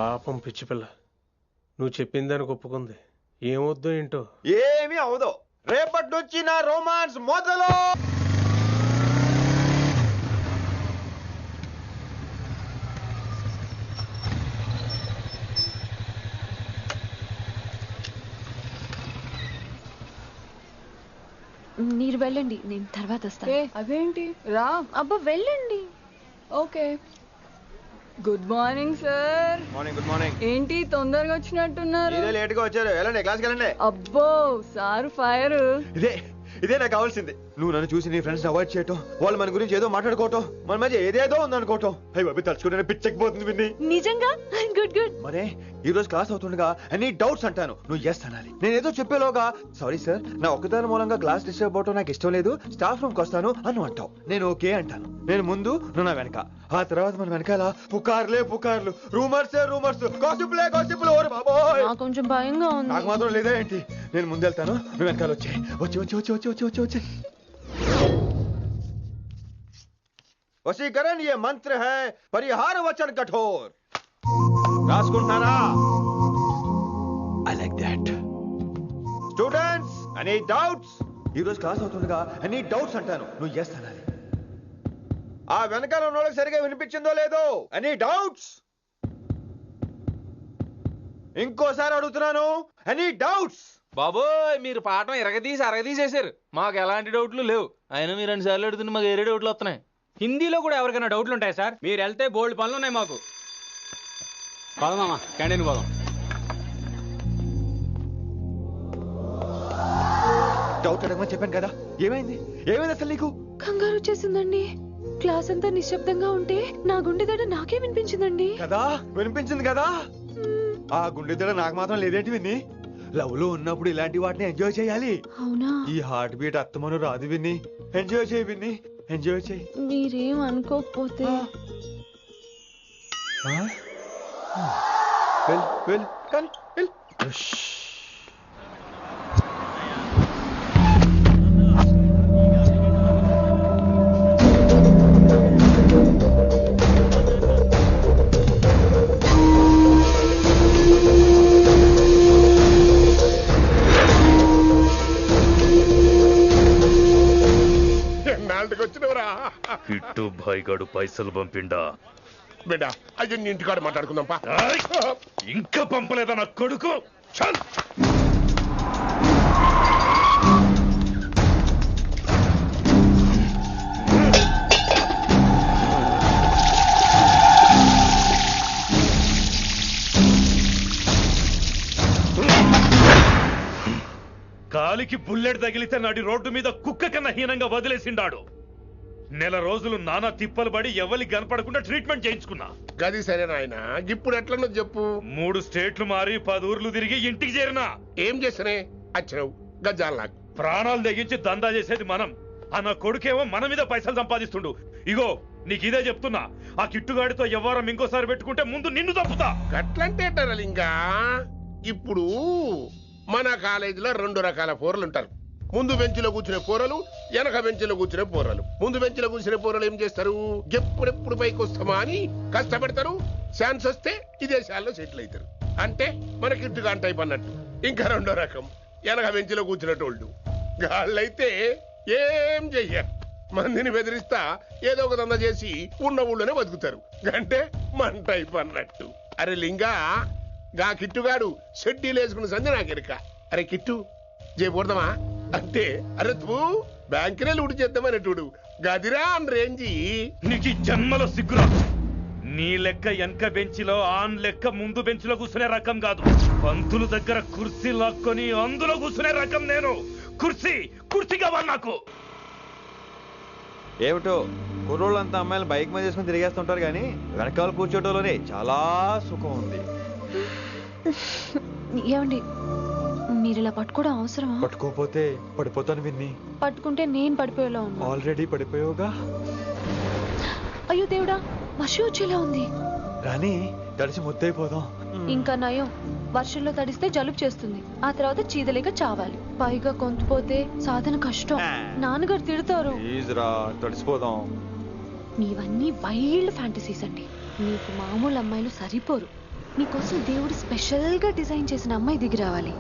పాపం పిచ్చి పిల్ల, నువ్వు చెప్పిందానికి ఒప్పుకుంది. ఏమొద్దో ఏంటో. ఏమీ అవదో. రేపటి నుంచి నా రొమాన్స్ మొదలు. మీరు వెళ్ళండి, నేను తర్వాత వస్తాను. అదేంటి రా. అబ్బా వెళ్ళండి. Okay. Good morning sir. Morning. Good morning. ఏంటి తొందరగా వచ్చినట్టున్నారు? ఇదే లేట్ గా వచ్చారు. వెళ్ళండి, క్లాస్కి వెళ్ళండి. అబ్బో సార్ ఫైర్. ఇదే నాకు కావాల్సింది. నువ్వు నన్ను చూసి నీ ఫ్రెండ్స్ అవాయిడ్ చేయటం, వాళ్ళు మన గురించి ఏదో మాట్లాడుకోవటం, మన మధ్య ఏదేదో ఉందనుకోవటం. అయ్యి బాబు తలుచుకుంటే పిచ్చెక్కిపోతుంది విన్ని. నిజంగా గుడ్ గుడ్. మరే ఈ రోజు క్లాస్ అవుతుండగా అన్ని డౌట్స్ అంటాను, నువ్వు ఎస్ అనాలి. నేను ఏదో చెప్పేలోగా సారీ సార్, నా ఒక్కదాని మూలంగా క్లాస్ డిస్టర్బ్ అవటం నాకు ఇష్టం లేదు, స్టాఫ్ రూమ్ కి వస్తాను అని అంటావు. నేను ఓకే అంటాను. నేను ముందు, నువ్వు నా వెనక. ఆ తర్వాత మన వెనకాల పుకార్లు, రూమర్సే రూమర్స్, గాసిప్లే గాసిప్లు. ఓరే బాబోయ్, నాకు కొంచెం భయంగా ఉంది. నాకు మాత్రం లేదా ఏంటి? నేను ముందు వెళ్తాను, నువ్వు వెనకాల వచ్చే. వచ్చి వశీకరణ ये मंत्र है, परिहार वचन कठोर. రాసుకుంటున్నారా? I like that. Students, any doubts? ఈ రోజు క్లాస్ అవుతుండగా any doubts అంటాను, నువ్వు yes అనాలి. ఆ వెనకాల ఉన్న వాళ్ళకి సరిగా వినిపించిందో లేదో? any doubts? ఇంకోసారి అడుగుతున్నాను, any doubts? బాబోయ్, మీరు పాఠం అరగదీసేశారు. మాకు ఎలాంటి డౌట్లు లేవు. అయినా మీరు 2 సార్లు అడుగుతుంటే మాకు వేరే డౌట్లు వస్తున్నాయి. హిందీలో కూడా ఎవరికైనా డౌట్లు ఉంటాయి సార్? మీరు వెళ్తే బోల్డ్ పనులు ఉన్నాయి మాకు. పోదామా, క్యాంటీన్ పోదాం. డౌట్ అడగమని చెప్పాను కదా, ఏమైంది అసలు నీకు? కంగారు వచ్చేసిందండి. క్లాస్ అంతా నిశ్శబ్దంగా ఉంటే నా గుండె దడ నాకే వినిపించిందండి. కదా, వినిపించింది కదా. ఆ గుండె దడ నాకు మాత్రం లేదేంటి విన్ని? లవ్ లో ఉన్నప్పుడు ఇలాంటి వాటిని ఎంజాయ్ చేయాలి. అవునా? ఈ హార్ట్ బీట్ అత్తమను రాదు విన్ని. ఎంజాయ్ చేయి విన్ని, ఎంజాయ్ చేయి. మీరేం అనుకోకపోతే వెల్. కిట్టు భాయ్గాడు పైసలు పంపిండా? బిడ్డ అయ్యో నీ ఇంటికాడ మాట్లాడుకుందాంపా. ఇంకా పంపలేదా నా కొడుకు? చల్. కాలికి బుల్లెట్ తగిలితే నాటి రోడ్డు మీద కుక్క కన్నా హీనంగా వదిలేసిండాడు. నెల రోజులు నానా తిప్పలు పడి ఎవరికి కనపడకుండా ట్రీట్మెంట్ చేయించుకున్నా. గది సరే నాయన, ఇప్పుడు ఎట్లనో చెప్పు. 3 స్టేట్లు మారి 10 ఊర్లు తిరిగి ఇంటికి చేరినా. ఏం చేసినే అచ్చినావు గజ్జాలు నాకు. ప్రాణాలు తెగించి దందా చేసేది మనం. ఆ కొడుకేమో మన మీద పైసలు సంపాదిస్తుండు. ఇగో నీకు ఇదే చెప్తున్నా, ఆ కిట్టుగాడితో ఎవరం ఇంకోసారి పెట్టుకుంటే ముందు నిన్ను తప్పుతా. గట్లంటే ఇంకా ఇప్పుడు మన కాలేజీలో 2 రకాల పోరలు ఉంటారు. ముందు బెంచ్లో కూర్చునే పోరలు, వెనక బెంచ్లో కూర్చునే పోరలు. ముందు బెంచ్లో కూర్చునే పోరలు ఏం చేస్తారు? ఎప్పుడెప్పుడు పైకి వస్తామా అని కష్టపడతారు. ఛాన్స్ వస్తే విదేశాల్లో సెటిల్ అవుతారు. అంటే మనకి ఇట్టుగా టైప్ అన్నట్టు. ఇంకా 2వ రకం వెనక బెంచ్లో కూర్చునేటోళ్ళు. వాళ్ళైతే ఏం చెయ్యరు, మందిని బెదిరిస్తా ఏదో ఒక దంద చేసి ఉన్న ఊళ్ళోనే బతుకుతారు. అంటే మన టైప్ అన్నట్టు. అరే లింగా, గా కిట్టుగాడు షెడ్డీలు వేసుకున్న సంధి నాకెరక. అరే కిట్టు చేయకూడదామా అంటే, అరే తూ బ్యాంకునే లూటు చేద్దామనేటుడు గదిరా అని రేంజి. నీకు జన్మలో సిగ్గురా. నీ లెక్క వెనక బెంచిలో, ఆన్ లెక్క ముందు బెంచ్లో కూర్చునే రకం కాదు. పంతులు దగ్గర కుర్చీ లాక్కొని అందులో కూర్చునే రకం నేను. కుర్చీ కావాలి నాకు. ఏమిటో కుర్రోళ్ళంతా అమ్మాయిలు బైక్ మీద చేసుకుని తిరిగేస్తుంటారు, కానీ వెనకాల కూర్చోటంలోనే చాలా సుఖం ఉంది. ఏమండి, మీరు ఇలా పట్టుకోవడం అవసరమా? పట్టుకోపోతే పడిపోతాను విన్ని. పట్టుకుంటే నేను పడిపోయేలా ఉన్నా. ఆల్రెడీ పడిపోయావుగా. అయ్యో దేవుడా, వర్షం వచ్చేలా ఉంది. రాని తడిసి ముద్దైపోదాం. ఇంకా నయం, వర్షంలో తడిస్తే జలుబు చేస్తుంది, ఆ తర్వాత చీదలేక చావాలి. పైగా కొంతపోతే సాధన కష్టం, నాన్నగారు తిడతారు. తడిసిపోదాం. మీవన్నీ వైల్డ్ ఫ్యాంటసీస్ అండి. మీకు మామూలు అమ్మాయిలు సరిపోరు. నీకోసం దేవుడు స్పెషల్ గా డిజైన్ చేసిన అమ్మాయి దిగి రావాలి.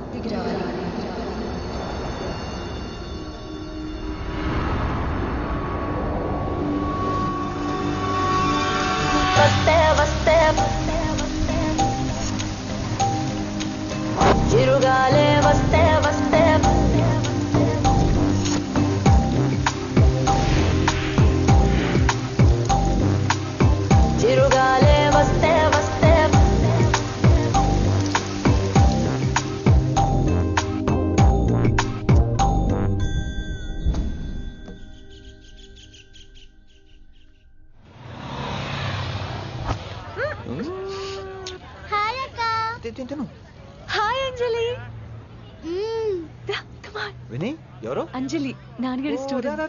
చిరుగాలే వస్తే వస్తే చిరుగాలే వస్తే వస్తే హాయ్ అంజలి. Come on. విని ఎవరు? అంజలి నాన్నగారి student.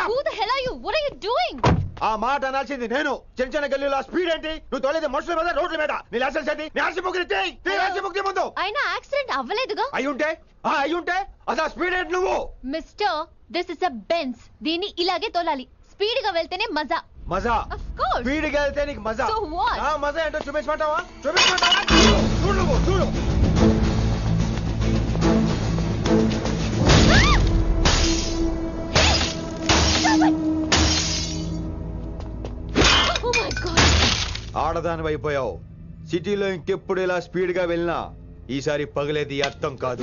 Who the hell are you? What are you doing? ఆ మాట అనాల్సింది నేను. చిన్న చిన్న గల్లీలో స్పీడ్ ఏంటి? నువ్వు తోలేది మనుషుల మీద, రోడ్ల మీద. నీ లైసెన్స్ ఏంటి? నీ ఆర్సీ బుక్ నీ ముందు. అయినా యాక్సిడెంట్ అవ్వలేదుగా. అయ్యుంటే అసలు స్పీడ్ ఏంటి నువ్వు? Mister, this is a Benz. దీన్ని ఇలాగే తోలాలి. స్పీడ్ గా వెళ్తేనే మజా. మజా? Of course. స్పీడ్ గా వెళ్తే నీకు మజా? So what? ఆ మజా ఏంటో చూపించమంటావా? చూడు నువ్వు, చూడు. Oh my God. ఆడదాని అయిపోయావు. సిటీలో ఇంకెప్పుడు ఇలా స్పీడ్ గా వెళ్ళినా ఈసారి పగలేది అర్థం కాదు.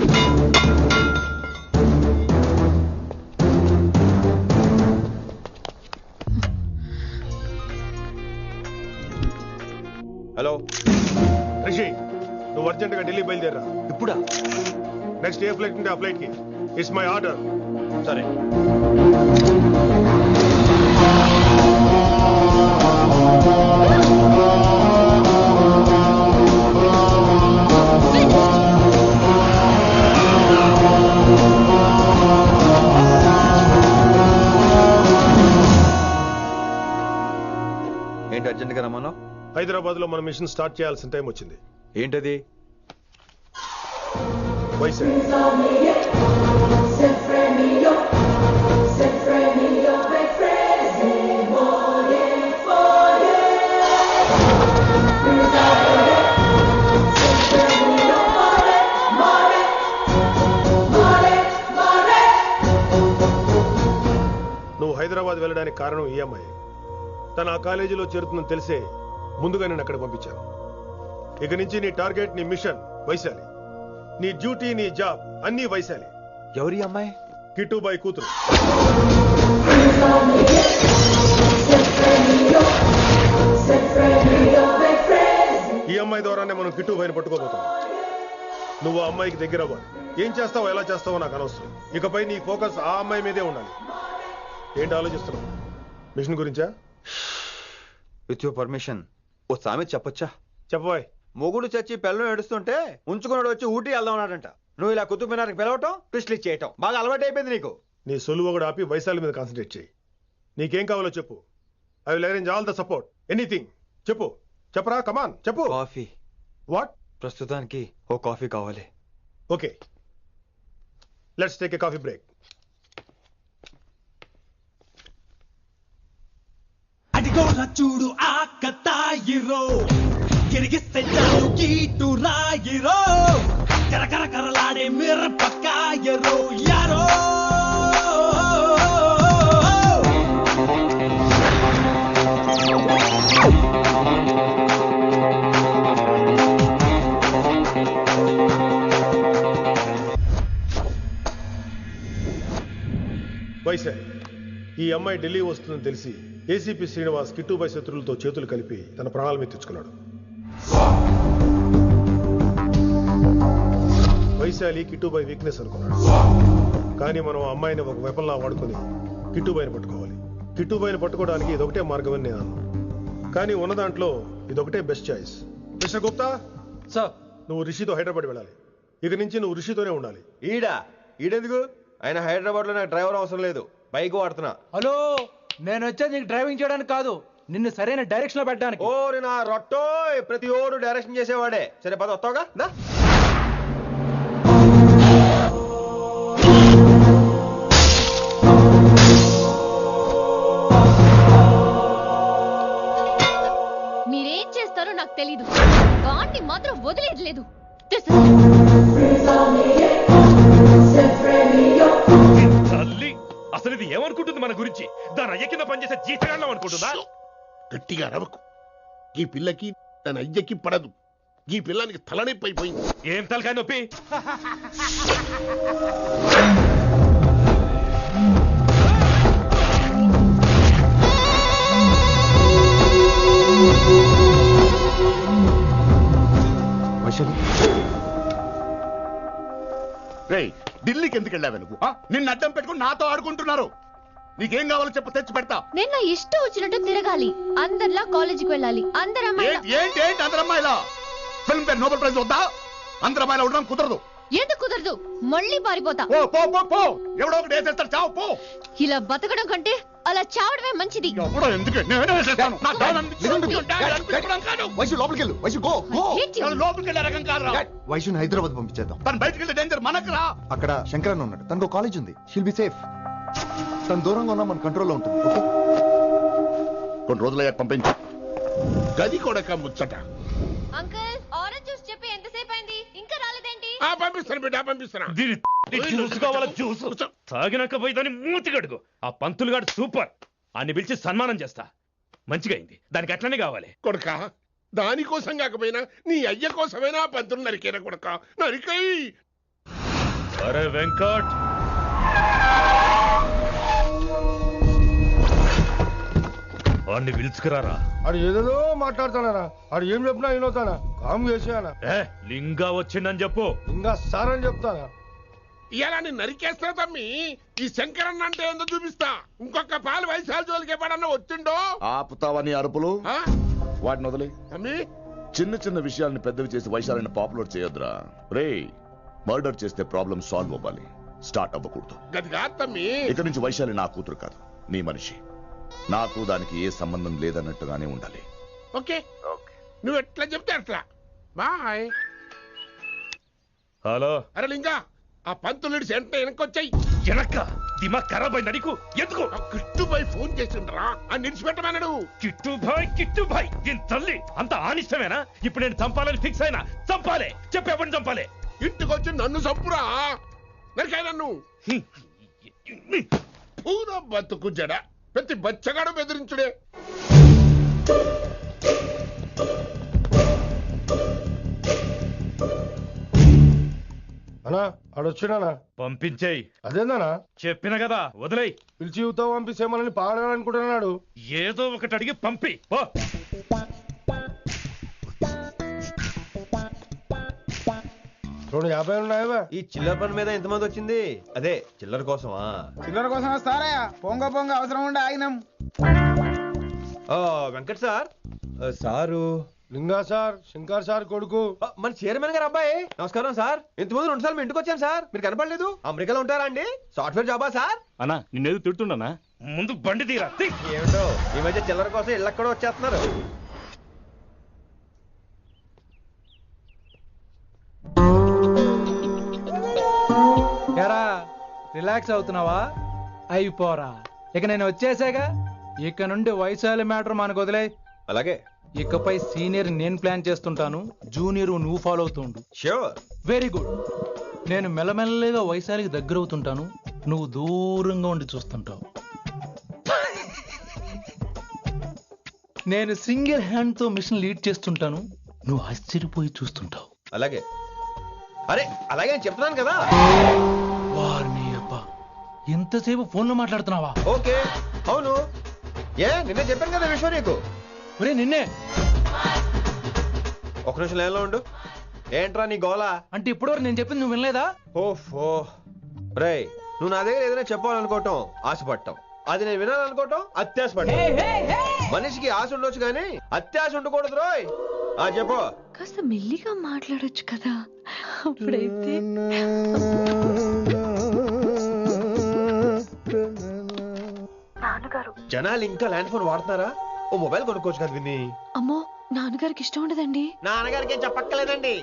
హలో రిషి, నువ్వు అర్జెంట్ గా ఢిల్లీ బయలుదేరా. ఇప్పుడా? నెక్స్ట్ ఏ ఫ్లైట్ ఉంటే ఆ ఫ్లైట్ కి. It's my order. సరే. ఏంటి అర్జెంట్ గా రమ్మన్నావు? హైదరాబాద్ లో మన మిషన్ స్టార్ట్ చేయాల్సిన టైం వచ్చింది. ఏంటది? వైజాగ్. నువ్వు హైదరాబాద్ వెళ్ళడానికి కారణం ఈ అమ్మాయి. తను ఆ కాలేజీలో చేరుతుందని తెలిసే ముందుగా నేను అక్కడ పంపించాను. ఇక నుంచి నీ టార్గెట్, నీ మిషన్ వైశాలి. నీ డ్యూటీ, నీ జాబ్ అన్నీ వైశాలి. ఎవరి అమ్మాయి? కిట్టుబాయి కూతురు. ఈ అమ్మాయి ద్వారానే మనం కిట్టుబాయిని పట్టుకోబోతున్నాం. నువ్వు ఆ అమ్మాయికి దగ్గర అవ్వాలి. ఏం చేస్తావో ఎలా చేస్తావో నాకు అనవసరం. ఇకపై నీ ఫోకస్ ఆ అమ్మాయి మీదే ఉండాలి. ఏంటి ఆలోచిస్తున్నావు? మిషన్ గురించా? విత్ యువర్ పర్మిషన్ ఓ సామెత చెప్పొచ్చా? చెప్పబాయ్. మొగుడు చచ్చి పిల్లలు ఏడుస్తుంటే ఉంచుకున్నాడు వచ్చి ఊటీ వెళ్దాం అన్నాడంట. నువ్వు ఇలా కుతుబ్ మినార్కి పిలవటం, ట్విస్ట్లు చేయటం బాగా అలవాటు అయిపోయింది నీకు. నీ సొలువు కూడా ఆపి వైశాలి మీద కాన్సన్ట్రేట్ చేయి. నీకేం కావాలో చెప్పు. I will arrange all the support. Anything చెప్పు. చెప్పరా, కమాన్ చెప్పు. కాఫీ. వాట్? ప్రస్తుతానికి ఓ కాఫీ కావాలి. Okay, let's take a coffee break. అడిగో చూడు ఆకతాయిరో, గిరిగిస్తే చాలు గీటు రాయిరో, కరకర కరలాడే మిరపకాయరో యారో. వైశాలి, ఈ అమ్మాయి ఢిల్లీ వస్తుందని తెలిసి ఏసీపీ శ్రీనివాస్ కిట్టుబాయ్ శత్రులతో చేతులు కలిపి తన ప్రాణాల మీద తెచ్చుకున్నాడు. వైశాలి కిట్టుబాయ్ వీక్నెస్ అనుకున్నాడు. కానీ మనం ఆ అమ్మాయిని ఒక వెపన్లా వాడుకొని కిట్టుబాయిని పట్టుకోవాలి. కిట్టుబాయిని పట్టుకోవడానికి ఇదొకటే మార్గం అని నేను అన్నాను. కానీ ఉన్న దాంట్లో ఇదొకటే best choice. Mister Gupta sir, నువ్వు రిషితో హైదరాబాద్ వెళ్ళాలి. ఇక నుంచి నువ్వు రిషితోనే ఉండాలి. ఈడెందుకు? ఆయన హైదరాబాద్ లో నాకు డ్రైవర్ అవసరం లేదు, బైక్ వాడుతున్నా. హలో, నేను వచ్చేది నీకు డ్రైవింగ్ చేయడానికి కాదు, నిన్ను సరైన డైరెక్షన్ లో పెట్టడానికి. ఓ నా రొట్టో, ప్రతి ఓడు డైరెక్షన్ చేసేవాడే. సరే పద, వస్తావుగా? మీరేం చేస్తారో నాకు తెలీదు, వాడిని మాత్రం వదిలేదు లేదు. తల్లి, అసలు ఇది ఏమనుకుంటుంది మన గురించి? దాని అయ్య కింద పనిచేసే జీతగాళ్ళం అనుకుంటుందా? గట్టిగా రవకు. ఈ పిల్లకి తన అయ్యకి పడదు. ఈ పిల్లానికి తలనొప్పి అయిపోయింది. ఏం తలకాయ నొప్పి? ఢిల్లీకి ఎందుకు వెళ్ళావు నువ్వు? నిన్ను అడ్డం పెట్టుకుని నాతో ఆడుకుంటున్నారు. నీకేం కావాలో చెప్పు, తెచ్చి పెడతా. నేను నా ఇష్టం వచ్చినట్టు తిరగాలి, అందరిలా కాలేజీకి వెళ్ళాలి. ఏంటి అందరమ్మాయిలా? ఫిల్మ్ ఫేర్ నోబెల్ ప్రైజ్ వద్దా? అందరమ్మాయిలా ఉండడం కుదరదు. ఎందుకు కుదరదు? మళ్ళీ పారిపోతా. ఎవడో ఒకటి వేసేస్తాడు, చావు పో. ఇలా బతకడం కంటే అలా చావడమే మంచిది. వైశుని హైదరాబాద్ పంపించేద్దాం. తను బయటకు వెళ్తే డేంజర్ మనకు రా. అక్కడ శంకరన్ ఉన్నాడు, తనకు కాలేజ్ ఉంది. She'll be safe. తను దూరంగా ఉన్నా మన కంట్రోల్లో ఉంటుంది. కొన్ని రోజులయ్యాక పంపించు. గది కొడక ముచ్చట. అంకుల్, ఆరెంజ్ జ్యూస్ చెప్పి ఎంతసేపు అయింది, ఇంకా రాలేదేంటి? పంపిస్తాను బిడ్డ, పంపిస్తాను. జ్యూస్ కావాలా? జ్యూస్ తాగినాక పోయి దాన్ని మూతి గడుగు. ఆ పంతులు గాడు సూపర్, అన్ని పిలిచి సన్మానం చేస్తా. మంచిగా అయింది, దానికి అట్లనే కావాలి. కొడక, దానికోసం కాకపోయినా నీ అయ్య కోసమైనా పంతులు నరికేనా కొడక, నరికై. అరే వెంకట్, వాడిని పిలుచుకురారా. ఆడు ఏదేదో మాట్లాడతానా? ఆడు ఏం చెప్పినా వినవుతానా? కామ్ చేసానా? లింగా వచ్చిందని చెప్పు. ఇంకా సార్ అని చెప్తానా? ఇలా నేను నరికేస్తా తమ్మి. ఈ శంకరన్న అంటే ఏందో చూపిస్తా. ఇంకొక పాలు వైశాల జోలికి ఎప్పుడన్నా వచ్చిండో ఆపుతావని అరుపులు. వాటిని వదిలే. తమ్మి, చిన్న చిన్న విషయాలను పెద్దవి చేసి వైశాలిని పాపులర్ చేయొద్దురా. రే, మర్డర్ చేస్తే ప్రాబ్లం సాల్వ్ అవ్వాలి, స్టార్ట్ అవ్వకూడదు. గది కాదు తమ్మి. ఇక నుంచి వైశాలి నా కూతురు కాదు, నీ మనిషి. నాకు దానికి ఏ సంబంధం లేదన్నట్టుగానే ఉండాలి. ఓకే, నువ్వు ఎట్లా చెప్తే అట్లా. బాయ్. హలో. అరే లింగా, ఆ పంతులుడి సెంటర్ వెనకొచ్చాయి. వెనక్క దిమాగ్ ఖరాబ్ అయింది నీకు. ఎందుకు? కిట్టుబాయ్ ఫోన్ చేసిండ్రా, అని నిడిచిపెట్టమన్నాడు. కిట్టుబాయ్ దీని తల్లి అంత ఆనిష్టమేనా? ఇప్పుడు నేను చంపాలని ఫిక్స్ అయినా. చంపాలే, చెప్పేపని చంపాలే. ఇంటికొచ్చి నన్ను చంపురా, నరికాయ నన్ను. పూరా బతుకు జడ, ప్రతి బచ్చగాడు బెదిరించుడే. అన్నా ఆడొచ్చినా? పంపించేయి. అదేందనా? చెప్పిన కదా, వదిలేయి. పిలిచి యువత పంపిస్తేమని పాడాలనుకుంటున్నాడు. ఏదో ఒకటి అడిగి పంపి. 50 ఉన్నాయా? ఈ చిల్లర పని మీద ఎంతమంది వచ్చింది? అదే చిల్లర కోసమా? చిల్లర కోసం వస్తారా? పొంగ అవసరం ఉండే ఆగినాం. వెంకట్ సార్. సారు లింగా సార్, శంకర్ సార్ కొడుకు, మన చైర్మన్ గారు అబ్బాయి. నమస్కారం సార్. ఇంతకుముందు 2 సార్లు మీ ఇంటికి వచ్చాను సార్, మీరు కనపడలేదు. అమెరికాలో ఉంటారా అండి? సాఫ్ట్వేర్ జాబా సార్? అన్నా నిన్నేది తిడుతుండనా? ముందు బండి తీరా. ఏమిటో ఈ మధ్య చిల్లర కోసం ఇళ్ళక్కడ వచ్చేస్తున్నారు. రిలాక్స్ అవుతున్నావా? అయిపోరా, ఇక నేను వచ్చేసాగా. ఇక నుండి వైశాలి మ్యాటర్ మనకు వదిలే. అలాగే. ఇకపై సీనియర్ నేను ప్లాన్ చేస్తుంటాను, జూనియర్ నువ్వు ఫాలో అవుతుండు. ష్యూర్. Very good. నేను మెల్లమెల్లగా వైశాలికి దగ్గర అవుతుంటాను, నువ్వు దూరంగా ఉండి చూస్తుంటావు. నేను సింగిల్ హ్యాండ్ తో మిషన్ లీడ్ చేస్తుంటాను, నువ్వు ఆశ్చర్యపోయి చూస్తుంటావు. అలాగే. అరే అలాగే చెప్తున్నాను కదా. వారిని అబ్బా, ఎంతసేపు ఫోన్ లో మాట్లాడుతున్నావా? ఓకే, అవును. నిన్నే చెప్పాను కదా విషయం నీకు. నిన్నే. ఒక నిమిషం లైన్లో ఉండు. ఏంట్రా నీ గోలా? అంటే ఇప్పుడు నేను చెప్పింది నువ్వు వినలేదా? ఓఫో రే, నువ్వు నా దగ్గర ఏదైనా చెప్పాలనుకోవటం ఆశపడటం, అది నేను వినాలనుకోవటం అత్యాశపడటం. మనిషికి ఆశ ఉండొచ్చు కానీ అత్యాశ ఉండకూడదు రోయ్. చెప్పు. కాస్త మెల్లిగా మాట్లాడొచ్చు కదా, అప్పుడైతే జనాలు ఇంకా ల్యాండ్ ఫోన్ వాడుతున్నారా? ఓ మొబైల్ కొనుక్కోవచ్చు కదా విన్ని. అమ్మో నాన్నగారికి ఇష్టం ఉండదండి. నాన్నగారికి చెప్పక్కర్లేదండి.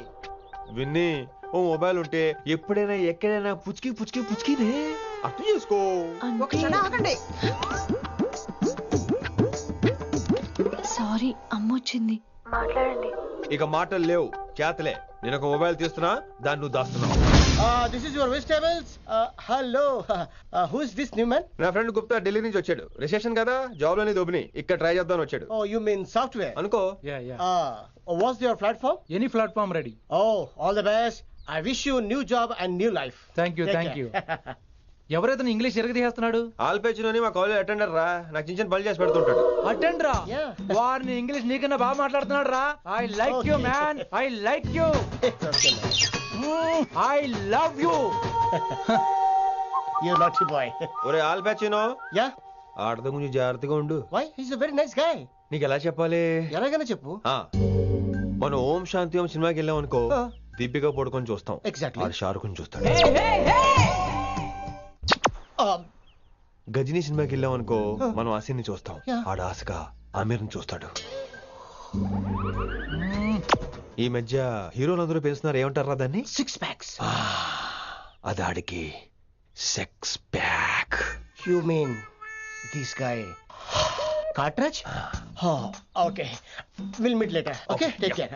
విన్ని, ఓ మొబైల్ ఉంటే ఎప్పుడైనా ఎక్కడైనా పుచ్చుకి పుచ్చుకి పుచ్చుకినే అర్థం చేసుకో. సారీ అమ్మొచ్చింది, మాట్లాడండి. ఇక మాటలు లేవు, చేతలే. నేను ఒక మొబైల్ తీస్తున్నా, దాన్ని నువ్వు దాస్తున్నావు. This is your vegetables. Hello. Who is this new man? నా ఫ్రెండ్ గుప్తా ఢిల్లీ నుంచి వచ్చాడు. రిసెప్షన్ కదా, జాబ్ లోని దొబ్బిని ఇక్కడ ట్రై చేద్దామని వచ్చాడు. Oh, you mean software? అనుకో. What's your platform? Any platform ready. Oh, all the best. I wish you new job and new life. Thank you. ఎవరైతే ఇంగ్లీష్ ఎరగదీస్తున్నాడు? ఆల్పేచినోని మా కాలేజ్ అటెండర్ రా, నాకు చిన్న చిన్న పనులు చేసి పెడుతుంటాడు. అటెండరా? వారిని ఇంగ్లీష్ నీకన్నా బాగా మాట్లాడుతున్నాడు రా. I like you man, I like you, I love you. You naughty boy. ఒరే ఆల్పేచినో. Yeah. ఆడద గురించి జాగ్రత్తగా ఉండు. Why? He's a very nice guy. నీకు ఎలా చెప్పాలి? ఎలాగైనా చెప్పు. మనం ఓం శాంతి ఓం సినిమాకి వెళ్ళాం అనుకో, దీపిక పడుకొని చూస్తాం. Exactly. ఆడు షారుఖ్ చూస్తాడు. గజనీ సినిమాకి వెళ్ళాం అనుకో, మనం ఆసిని చూస్తాం. ఆడు ఆశగా ఆమీర్ని చూస్తాడు. ఈ మధ్య హీరోలందరూ పెంచుతున్నారు, ఏమంటారా దాన్ని? 6 packs. అది ఆడికి sex pack. You mean this guy? Cartridge? Oh, okay. We'll meet later. Okay, take care.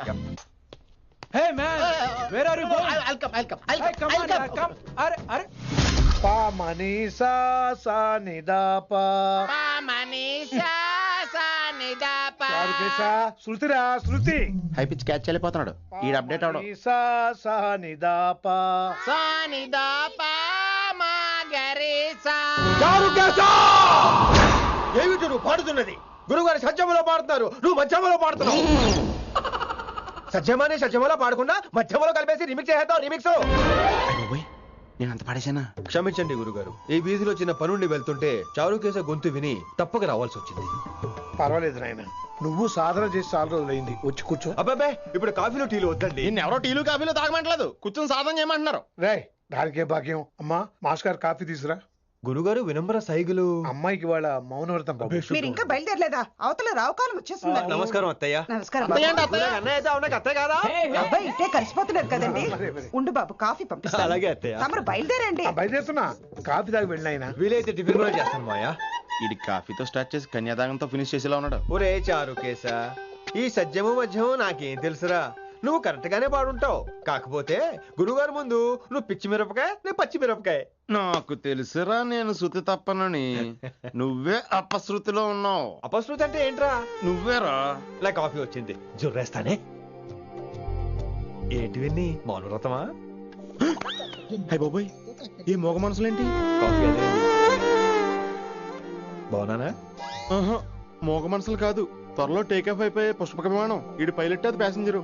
Hey man, where are you going? I'll come. Hey, come. Are. Pa manisa sa ni da pa. Pa manisa sa ni da pa. చారుకేశా, శృతిరా Shruti. High pitch catch వెళ్ళిపోతున్నాడు. ఈడ update అవడం. మనీసా సా ని దా పా. సా ని దా పా మా గరీసా. చారుకేశా! ఏమిటి నువ్వు పాడుతున్నది? గురుగారు సత్యములో పాడుతున్నారు, నువ్వు మధ్యమలో పాడుతున్నావు. సత్యమాని సత్యమలో పాడకుండా మధ్యమలో కలిపేసి రిమిక్స్ చేస్తావు. రిమిక్స్ నేను అంత పాడేశానా? క్షమించండి గురుగారు, ఈ వీధిలో చిన్న పనుండి వెళ్తుంటే చారుకేశ గొంతు విని తప్పక రావాల్సి వచ్చింది. పర్వాలేదు నాయన, నువ్వు సాధన చేసి చాలా రోజులైంది, వచ్చి కూర్చో. అబ్బాబే, ఇప్పుడు కాఫీలో టీలు వద్దండి. ఎవరో టీలు కాఫీలు తాగమంటలేదు, కూర్చొని సాధన చేయమంటున్నారు. రే, దానికే భాగ్యం. అమ్మా, మాస్ గారు కాఫీ తీసురా. గురుగారు వినమ్ర సైగులు. అమ్మాయికి వాళ్ళ మౌనవ్రతం. మీరు ఇంకా బయలుదేరలేదా? అవతల రావుకాలం వచ్చేస్తుంది. నమస్కారం అత్తయ్య. నమస్కారం. అబ్బాయి ఇట్టే కలిసిపోతున్నారు కదండి. ఉండు బాబు, కాఫీ పంపిస్తాను. అలాగే అత్తయ్య. తమరు బయలుదేరండి. బయలుదేరుతున్నా, కాఫీ తాగి వెళ్ళినాయన. వీలైతే టిఫిన్ కూడా చేస్తాను మాయా. ఇది కాఫీతో స్టార్ట్ చేసి కన్యాదానంతో ఫినిష్ చేసేలా ఉన్నాడు. ఒరే చారుకేశ, ఈ సత్యము మధ్యము నాకేం తెలుసురా? నువ్వు కరెక్ట్ గానే పాడుంటావు, కాకపోతే గురుగారు ముందు నువ్వు పిచ్చి మిరపకాయ, నేను పచ్చి మిరపకాయ. నాకు తెలుసురా నేను శృతి తప్పనని. నువ్వే అపశృతిలో ఉన్నావు. అపశృతి అంటే ఏంట్రా? నువ్వేరా. నా కాఫీ వచ్చింది, జుర్రేస్తానే. ఏంటి విన్ని, మౌనవ్రతమా? హై బాబోయ్, ఈ మోగ మనసులేంటి? కాఫీ అదే. బాగున్నానా? మోగ మనసులు కాదు, త్వరలో టేక్ ఆఫ్ అయిపోయే పుష్పక విమానం. ఈడు పైలట్, అది ప్యాసింజరు.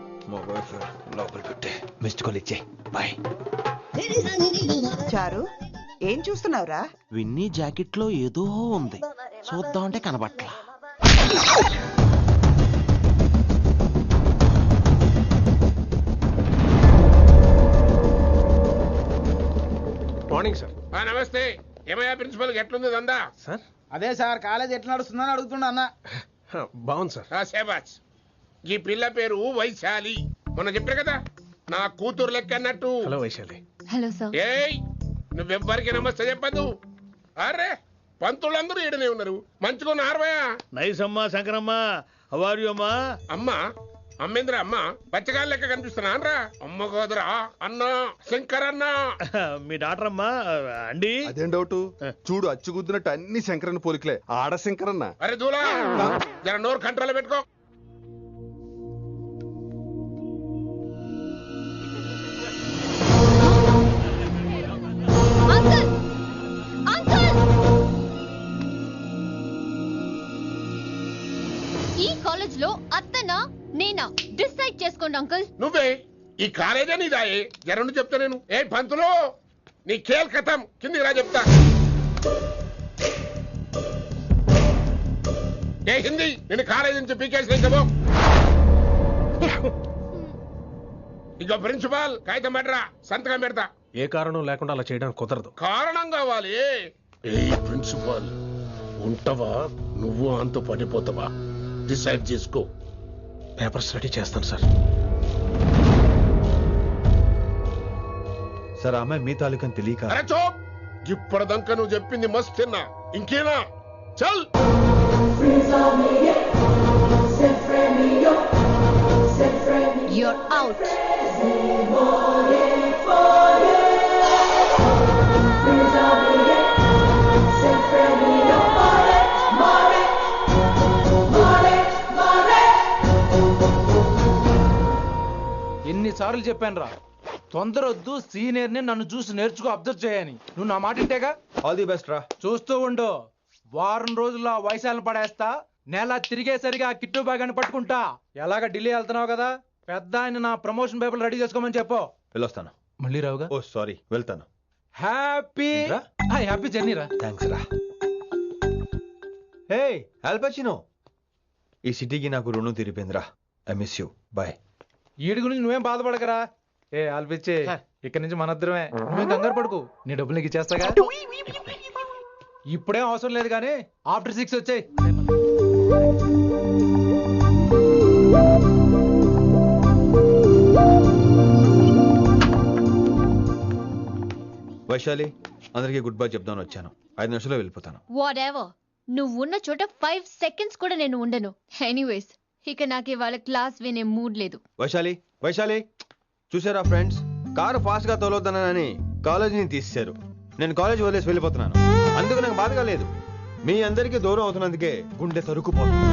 లోపల పెట్టే మిస్డ్ కాల్ ఇచ్చే. బాయ్. చారు, ఏం చూస్తున్నావురా? విన్నీ జాకెట్ లో ఏదో ఉంది, చూద్దామంటే కనబట్లా. Morning sir. నమస్తే. ఏమయ్యా ప్రిన్సిపల్, ఎట్లుంది దందా? సార్ అదే సార్, కాలేజ్ ఎట్లా నడుస్తుందని అడుగుతున్నా అన్న. బాగుంది సార్. శేబాజ్. ఈ పిల్ల పేరు వైశాలి. మొన్న చెప్పారు కదా, నా కూతురు లెక్క అన్నట్టు. హలో వైశాలి. Hello sir. ఏయ్, నువ్వెవ్వరికి నమస్తే చెప్పదు. అరే, పంతులందరూ ఈడనే ఉన్నారు, మంచుకున్న ఆర్వయా. నైస్ అమ్మా శంకరమ్మ. హౌ ఆర్ యు అమ్మా? అమ్మా అమ్మేంద్ర అమ్మ పచ్చగాళ్ళ లెక్క కనిపిస్తున్నా అనరా? అమ్మ గోదరా అన్న శంకర్ అన్న. మీ డాక్టర్ అమ్మా అండి. అదేం డౌట్? చూడు, అచ్చుగుద్దినట్టు అన్ని శంకరన్న పోలికలే. ఆడ శంకరన్న. అరే దూలా, జర నోరు కంట్రోల్ పెట్టుకో. ఈ కాలేజ్ లో అత్తనా నేనా డిసైడ్ చేసుకోండి అంకుల్. నువ్వే ఈ కాలేజే నీదాయే జరండు చెప్తా నేను. ఏ పంతులు నీ ఖేల్ ఖతం, కిందికి రా చెప్తా. ఏ హిందీ నేను కాలేజీ నుంచి పీకేసి చెప్పు. ఇక ప్రిన్సిపాల్ కాగితం పెట్టరా, సంతకం పెడతా. ఏ కారణం లేకుండా అలా చేయడానికి కుదరదు. కారణం కావాలి. ఏ ప్రిన్సిపాల్ ఉంటావా నువ్వు అంతు పడిపోతావా డిసైడ్ చేసుకో. పేపర్ స్టడీ చేస్తాను సార్. సార్ ఆమె మీ తాలూకని తెలియక. అరే చోప్, ఇప్పటిదాకా నువ్వు చెప్పింది మస్త్ తిన్నా, ఇంకేనా? చల్. You're out. ఎన్నిసార్లు చెప్పాను రా, తొందరొద్దు, సీనియర్ ని నన్ను చూసి నేర్చుకో, అబ్జర్వ్ చేయని. నువ్వు నా మాట ఇంటేగా. ఆల్ ది బెస్ట్ రా. చూస్తూ ఉండు, వారం రోజుల్లో వయసాలను పడేస్తా. నెల తిరిగేసరిగా కిట్టు బాగాన్ని పట్టుకుంటా. ఎలాగ ఢిల్లీ వెళ్తున్నావు కదా, పెద్ద ఆయన నా ప్రమోషన్ పేపర్లు రెడీ చేసుకోమని చెప్పు. వెళ్ళొస్తాను. మళ్ళీ రావుగా. ఓ సారీ, వెళ్తాను. హ్యాపీ జర్నీ రా. థ్యాంక్స్ రా. హే ఆల్పచినో, ఈ సిటీకి నాకు రుణం తీరిపోయిందిరా. I miss you. బాయ్. ఈడి గురించి నువ్వేం బాధపడకరా. ఏ ఆల్పిచ్చే, ఇక్కడి నుంచి మనద్దరమే. నువ్వేం కంగారు పడుకు, నీ డబ్బులు నీకు ఇచ్చేస్తాగా. ఇప్పుడేం అవసరం లేదు కానీ ఆఫ్టర్ 6 వచ్చాయి. వైశాలి, అందరికీ గుడ్ బై చెప్దామని వచ్చాను. 5 నిమిషాల్లో వెళ్ళిపోతాను. Whatever. నువ్వు ఉన్న చోట 5 seconds కూడా నేను ఉండను. ఎనీవేస్, ఇక నాకు ఇవాళ క్లాస్ వినే మూడ్ లేదు. వైశాలి, వైశాలి, చూసారా ఫ్రెండ్స్, కారు ఫాస్ట్ గా తోలొద్దనని కాలేజీని తీసేశారు. నేను కాలేజీ వదిలేసి వెళ్ళిపోతున్నాను. అందుకు నాకు బాధగా లేదు. మీ అందరికీ దూరం అవుతున్నందుకే గుండె తరుక్కుపోతుంది.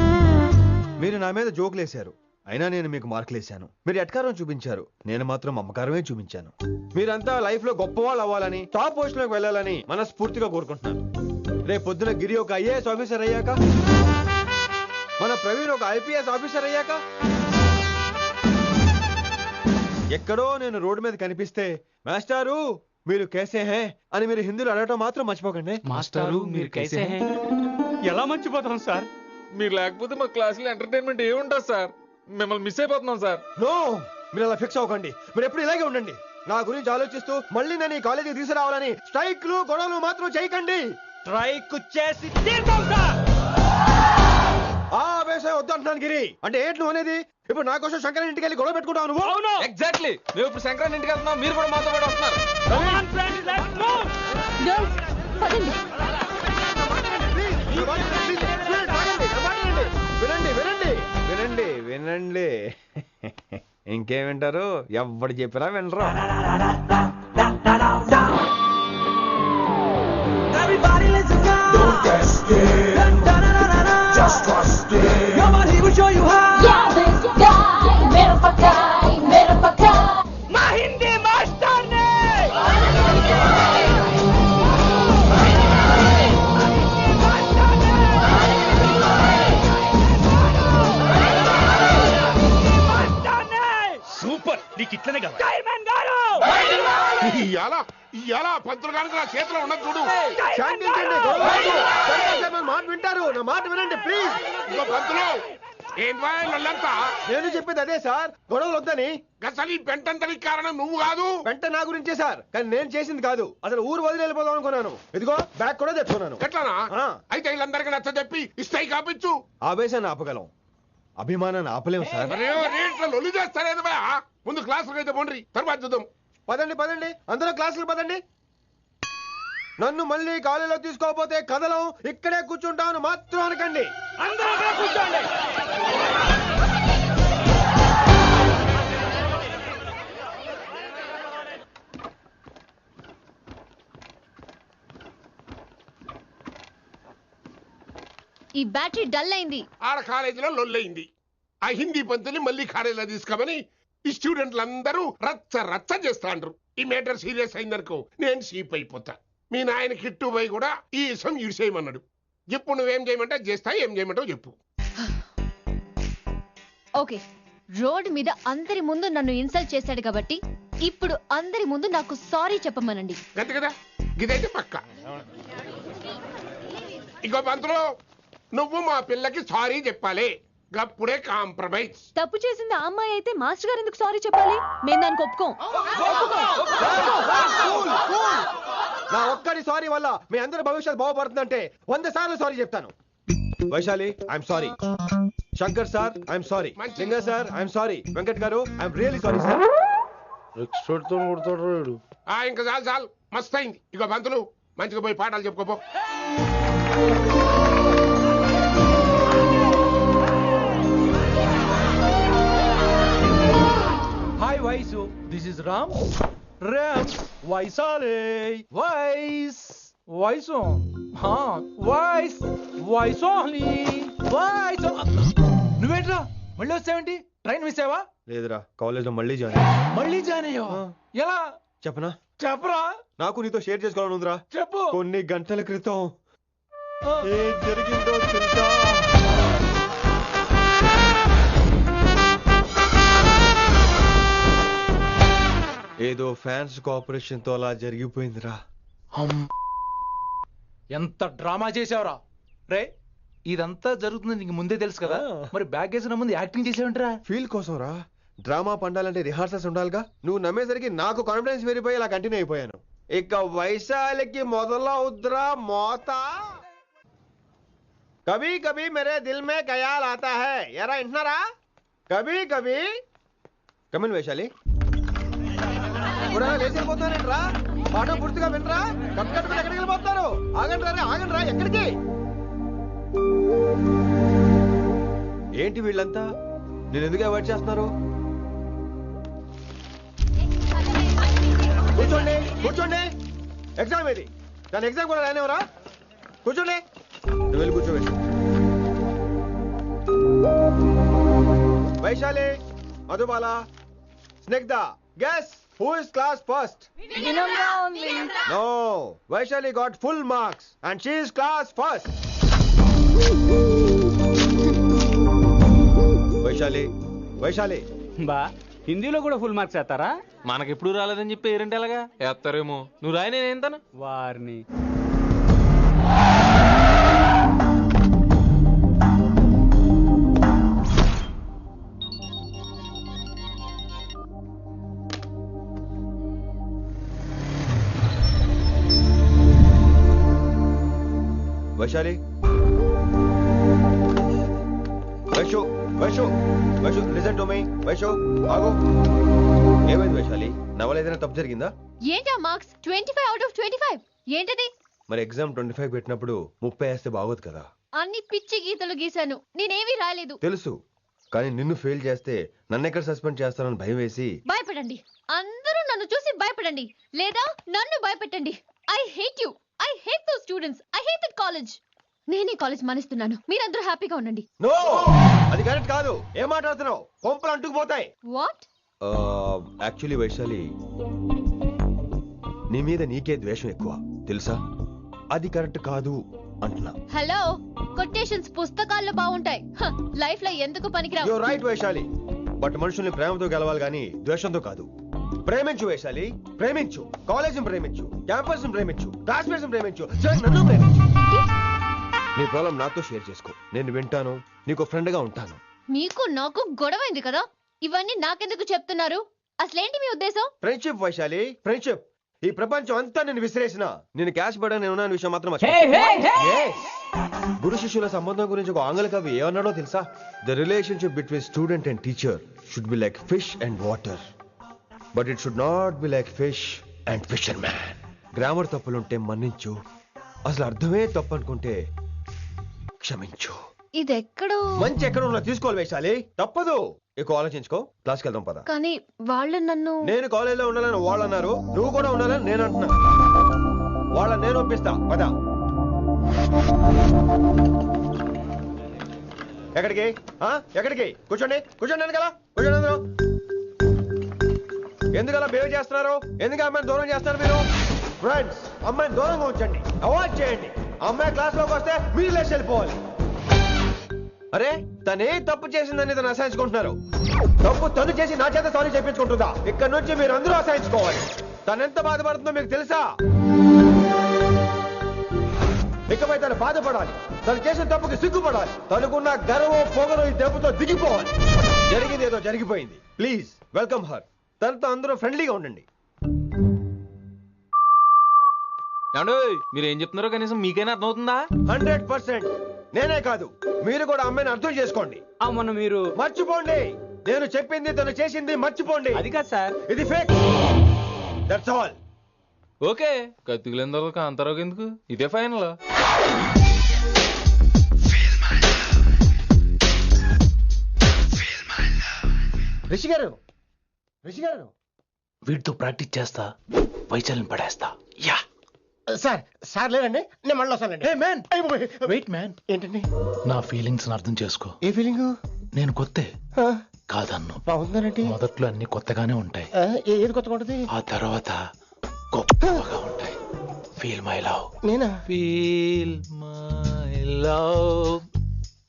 మీరు నా మీద జోకులు వేశారు, అయినా నేను మీకు మార్కులు వేశాను. మీరు ఎట్కారం చూపించారు, నేను మాత్రం అమ్మకారమే చూపించాను. మీరంతా లైఫ్ లో గొప్ప వాళ్ళు అవ్వాలని, టాప్ పొజిషన్ లోకి వెళ్ళాలని మనస్ఫూర్తిగా కోరుకుంటున్నాను. రేపు పొద్దున గిరి ఒక ఐఏఎస్ ఆఫీసర్ అయ్యాక, మన ప్రవీణ్ ఒక ఐపీఎస్ ఆఫీసర్ అయ్యాక, ఎక్కడో నేను రోడ్డు మీద కనిపిస్తే మాస్టారు మీరు కేసే హే అని మీరు హిందీలో అడగటం మాత్రం మర్చిపోకండి. మాస్టారు మీరు కైసే హై. ఎలా మర్చిపోతాం సార్? మీరు లేకపోతే మా క్లాసులో ఎంటర్టైన్మెంట్ ఏముంటుంది సార్? మిమ్మల్ని మిస్ అయిపోతున్నాం సార్. నో, మీరు అలా ఫిక్స్ అవ్వకండి. మీరు ఎప్పుడు ఇలాగే ఉండండి. నా గురించి ఆలోచిస్తూ మళ్ళీ నేను ఈ కాలేజీకి తీసుకురావాలని స్ట్రైక్లు గొడవలు మాత్రం చేయకండి. స్ట్రైక్ చేసి తీర్థం సార్. ఆ ఆవేశం వద్దు అంటున్నాను గిరి. అంటే ఏంటి నువ్వు అనేది? ఇప్పుడు నా కోసం శంకర్ ఇంటికి వెళ్ళి గొడవ పెట్టుకుంటావు నువ్వు? అవును, ఎగ్జాక్ట్లీ. మేము ఇప్పుడు శంకరాన్ని ఇంటికి వెళ్తున్నాం, మీరు కూడా మాతో పాటు వస్తున్నారు. వినండి వినండి వినండి వినండి. ఇంకేం వింటారు? ఎవడు చెప్పినా వినరు. Everybody listen now. Don't get scared. Just trust it. Come on, he will show you how. Yeah, this guy, mera paka. Mahindi master ne. Super, నీకు ఇట్లనే కదా. Diamond garu. ఇయాలా పంతులు గారికి నా చేతిలో ఉన్నది చూడు. శాంతించండి, గొడవ వద్దు. శంకర్ సార్ మాట వింటారు, నా మాట వినండి ప్లీజ్. ఇగో పంతులు, ఏంటా వాళ్ళంతా? నేను చెప్పేది అదే సార్, గొడవలు వద్దని. అసలు ఈ పెంటంతరికి కారణం నువ్వు కాదు. వెంట నా గురించే సార్, కానీ నేను చేసింది కాదు. అసలు ఊరు వదిలి వెళ్ళిపోదాం అనుకున్నాను. ఇదిగో బ్యాగ్ కూడా తెచ్చుకున్నాను. ఎట్లానా? అయితే వీళ్ళందరికీ నచ్చ చెప్పి ఇస్తాయి కాపించు. ఆవేశాన్ని ఆపగలం, అభిమానాన్ని ఆపలేము సార్. రేట్ల లొల్లి చేస్తారేది బా. ముందు క్లాసులకు అయితే పోండి, తర్వాత చూద్దాం. పదండి పదండి, అందరూ క్లాసులు పదండి. నన్ను మళ్ళీ కాలేజీలో తీసుకోకపోతే కదలం, ఇక్కడే కూర్చుంటాను మాత్రం అనకండి. అందరూ ఇక్కడ కూర్చోండి. ఈ బ్యాటరీ డల్ అయింది. ఆడ కాలేజీలో లొల్లయింది. ఆ హిందీ పంతుని మళ్ళీ కాలేజీలో తీసుకోమని ఈ స్టూడెంట్లందరూ రచ్చ రచ్చ చేస్తాండ్రు. ఈ మేటర్ సీరియస్ అయిందనుకో నేను షీప్ అయిపోతా. మీ నాయన కిట్టు పోయి కూడా ఈ విషయం ఇడిసేయమన్నాడు. ఇప్పుడు నువ్వేం చేయమంటే చేస్తా, ఏం చేయమంటావు చెప్పు. ఓకే, రోడ్ మీద అందరి ముందు నన్ను ఇన్సల్ట్ చేశాడు కాబట్టి ఇప్పుడు అందరి ముందు నాకు సారీ చెప్పమనండి. గంతే కదా, ఇదైతే పక్క. ఇంకో పంతులు, నువ్వు మా పిల్లకి సారీ చెప్పాలి. గప్పుడే కాంప్రమైజ్. తప్పు చేసింది ఆ అమ్మాయి అయితే మాస్టర్ గారు ఎందుకు సారీ చెప్పాలి? మేము దానికి ఒప్పుకోం. నా ఒక్కడి సారీ వల్ల మీ అందరి భవిష్యత్తు బాగుపడుతుందంటే 100 సార్లు సారీ చెప్తాను. Vaishali, I'm sorry. Shankar sir, I'm sorry. లింగ సార్, ఐఎమ్ సారీ. వెంకట్ గారు, I'm really sorry sir. Expert తో కొడతాడు. ఇంకా చాలు చాలు, మస్త్ అయింది. ఇక పంతులు మంచిగా పోయి పాఠాలు చెప్పుకోపో. Hi Vaisu, this is Ram. Ram వైసాలే. వైస్ వైసు వైస్ వైసోహ్లీ వైస్. నువ్వేంట్రా మళ్ళీ వచ్చావేంటి? ట్రైన్ మిస్ అయ్యావా? లేదురా, కాలేజ్ లో మళ్ళీ జాయిన్. మళ్ళీ జాయిన్ అయ్యావా? ఎలా చెప్పనా? చెప్పరా. నాకు నీతో షేర్ చేసుకోవాలని ఉందిరా. చెప్పు. కొన్ని గంటల క్రితం ఏం జరిగిందో తెలుసా? ఏదో ఫ్యాన్స్ కోఆపరేషన్ తో అలా జరిగిపోయిందిరా. ఎంత డ్రామా చేసావురా రే. ఇదంతా జరుగుతుంది నీకు ముందే తెలుసు కదా, మరి బ్యాగ్ వేసిన ముందు యాక్టింగ్ చేసావంటరా? ఫీల్ కోసం రా. డ్రామా పండాలంటే రిహార్సల్స్ ఉండాలిగా. నువ్వు నమ్మేసరికి నాకు కాన్ఫిడెన్స్ పెరిగిపోయి అలా కంటిన్యూ అయిపోయాను. ఇక వైశాలికి మొదలవుద్రా మోత. కభీ కభీ మేరే దిల్ మే ఖయాల్ ఆతా హై. ఎరా వింటున్నారా? కభీ కభీ. కమిన్ వైశాలి. లేచి వెళ్ళిపోతున్నారేంట్రా? పాఠం పూర్తిగా వినరా? కట్టుకట్టుకుని ఎక్కడికి వెళ్ళిపోతున్నారు? ఆగండి రా. ఎక్కడికి? ఏంటి వీళ్ళంతా? నేను ఎందుకు అవాయిడ్ చేస్తున్నారు? కూర్చోండి. ఎగ్జామ్ ఏది? దాని ఎగ్జామ్ కూడా రానివరా? కూర్చోండి. నువ్వు వెళ్ళి కూర్చోవేసి. Vaishali, Madhubala, Snigdha, guess who is class first? Vinamra only. No, Vaishali got full marks and she is class first. Vaishali బా, హిందీలో కూడా ఫుల్ మార్క్స్ వేస్తారా? మనకెప్పుడు రాలేదని చెప్పి ఏరంటే ఎలాగా వేస్తారేమో. నువ్వు రాయి, నేను ఏంతాను వారిని. Vaishali, Vaishu listen to me. Vaishu ఆగు. ఏమైంది వైశాలి? నవల ఏదైనా తప్పు జరిగిందా? ఏంటా మార్క్స్? 25 out of 25 ఏంటది? మరి ఎగ్జామ్ 25 పెట్టినప్పుడు 30 వేస్తే బాగోదు కదా. అన్ని పిచ్చి గీతలు గీశాను, నేనేమీ రాలేదు. తెలుసు, కానీ నిన్ను ఫెయిల్ చేస్తే నన్నెక్కడ సస్పెండ్ చేస్తానని భయం వేసి. భయపడండి, అందరూ నన్ను చూసి భయపడండి, లేదా నన్ను భయపెట్టండి. I hate you. I hate those students. I hate that college. నేనే కాలేజ్ మానేస్తున్నాను. మీరందరూ హ్యాపీగా ఉండండి. నో, అది కరెక్ట్ కాదు. ఏం మాట్లాడుతున్నావు? కొంపలు అంటుకుపోతాయి. వాట్? యాక్చువల్లీ వైశాలి, నీ మీద నీకే ద్వేషం ఎక్కువ తెలుసా? అది కరెక్ట్ కాదు అంటున్నా. హలో, కొటేషన్స్ పుస్తకాల్లో బాగుంటాయి, లైఫ్ లో ఎందుకు పనికిరావు. యు రైట్ వైశాలి, బట్ మనుషుల్ని ప్రేమతో గెలవాలి గాని ద్వేషంతో కాదు. ప్రేమించు వైశాలి, ప్రేమించు. కాలేజ్ ప్రేమించు, క్యాంపస్ ప్రేమించు, క్లాస్మేట్స్ ప్రేమించు, నన్ను ప్రేమించు. నీ ప్రాబ్లం నాతో షేర్ చేసుకో. నేను వింటాను, నీకు ఫ్రెండ్ గా ఉంటాను. మీకు నాకు గొడవైంది కదా, ఇవన్నీ నాకెందుకు చెప్తున్నారు? అసలేంటి మీ ఉద్దేశం? Friendship Vaishali, friendship. ఈ ప్రపంచం అంతా నేను విసిరేసిన నేను క్యాష్ పడా నేను ఉన్న విషయం మాత్రం గురు శిష్యుల సంబంధం గురించి ఒక ఆంగ్ల కవి ఏమన్నాడో తెలుసా? The relationship between student and teacher should be like fish and water, but it should not be like fish and fisherman. Grammar తప్పులుంటే మన్నించు, అసలు అర్థమే తప్పు అనుకుంటే క్షమించు. ఇది ఎక్కడో మంచి ఎక్కడ ఉన్నా తీసుకోవాలి వైశాలి, తప్పదు. ఎక్కువ ఆలోచించుకో, క్లాస్కి వెళ్దాం పద. కానీ వాళ్ళు నన్ను, నేను కాలేజీలో ఉండాలని వాళ్ళు అన్నారు, నువ్వు కూడా ఉండాలని నేను అంటున్నా. వాళ్ళని నేను ఒప్పిస్తా, పద. ఎక్కడికి? ఎక్కడికి? కూర్చోండి, కూర్చోండి కదా, కూర్చోండి అందరూ. ఎందుకలా బిహేవ్ చేస్తున్నారు? ఎందుకు అమ్మాయిని దూరం చేస్తారు మీరు? ఫ్రెండ్స్, అమ్మాయిని దూరంగా ఉంచండి, అవాయిడ్ చేయండి. అమ్మాయి క్లాస్ లోకి వస్తే మీరు లేచి వెళ్ళిపోవాలి. అరే తనే తప్పు చేసిందని తను అసహించుకుంటున్నారు. తప్పు తను చేసి నా చేత సారీ చెప్పించుకుంటుందా? ఇక్కడ నుంచి మీరు అందరూ అసహించుకోవాలి. తను ఎంత బాధపడుతుందో మీకు తెలుసా? ఇకపై తను బాధపడాలి. తను చేసిన తప్పుకి సిగ్గుపడాలి. తనకున్న గర్వం పొగరు ఈ దెబ్బతో దిగిపోవాలి. జరిగింది ఏదో జరిగిపోయింది. Please welcome her. తనతో అందరూ ఫ్రెండ్లీగా ఉండండి. మీరు ఏం చెప్తున్నారో కనీసం మీకైనా అర్థమవుతుందా? 100%. నేనే కాదు, మీరు కూడా అమ్మాయిని అర్థం చేసుకోండి. మొన్న మీరు మర్చిపోండి. నేను చెప్పింది తను చేసింది మర్చిపోండి. అది కాదు సార్, ఇది ఫేక్. That's all. ఓకే, కత్తిలేని తర్వాత కాంతారావు ఎందుకు? ఇదే ఫైనల్. రిషి గారు, రిషి గారు, వీటితో ప్రాక్టీస్ చేస్తా, వైశాల్యం పడేస్తా. Yeah sir. సార్ లేదండి, నేను మళ్ళీ వస్తానండి. Wait man. ఏంటండి? నా ఫీలింగ్స్ అర్థం చేసుకో. ఏ ఫీలింగ్? నేను కొత్తే కాదన్ను. బాగుందనండి. మొదట్లో అన్ని కొత్తగానే ఉంటాయి, ఏది కొత్తగా ఉంటుంది? ఆ తర్వాత గొప్పగా ఉంటాయి. Feel my love. నేనా? Feel my love,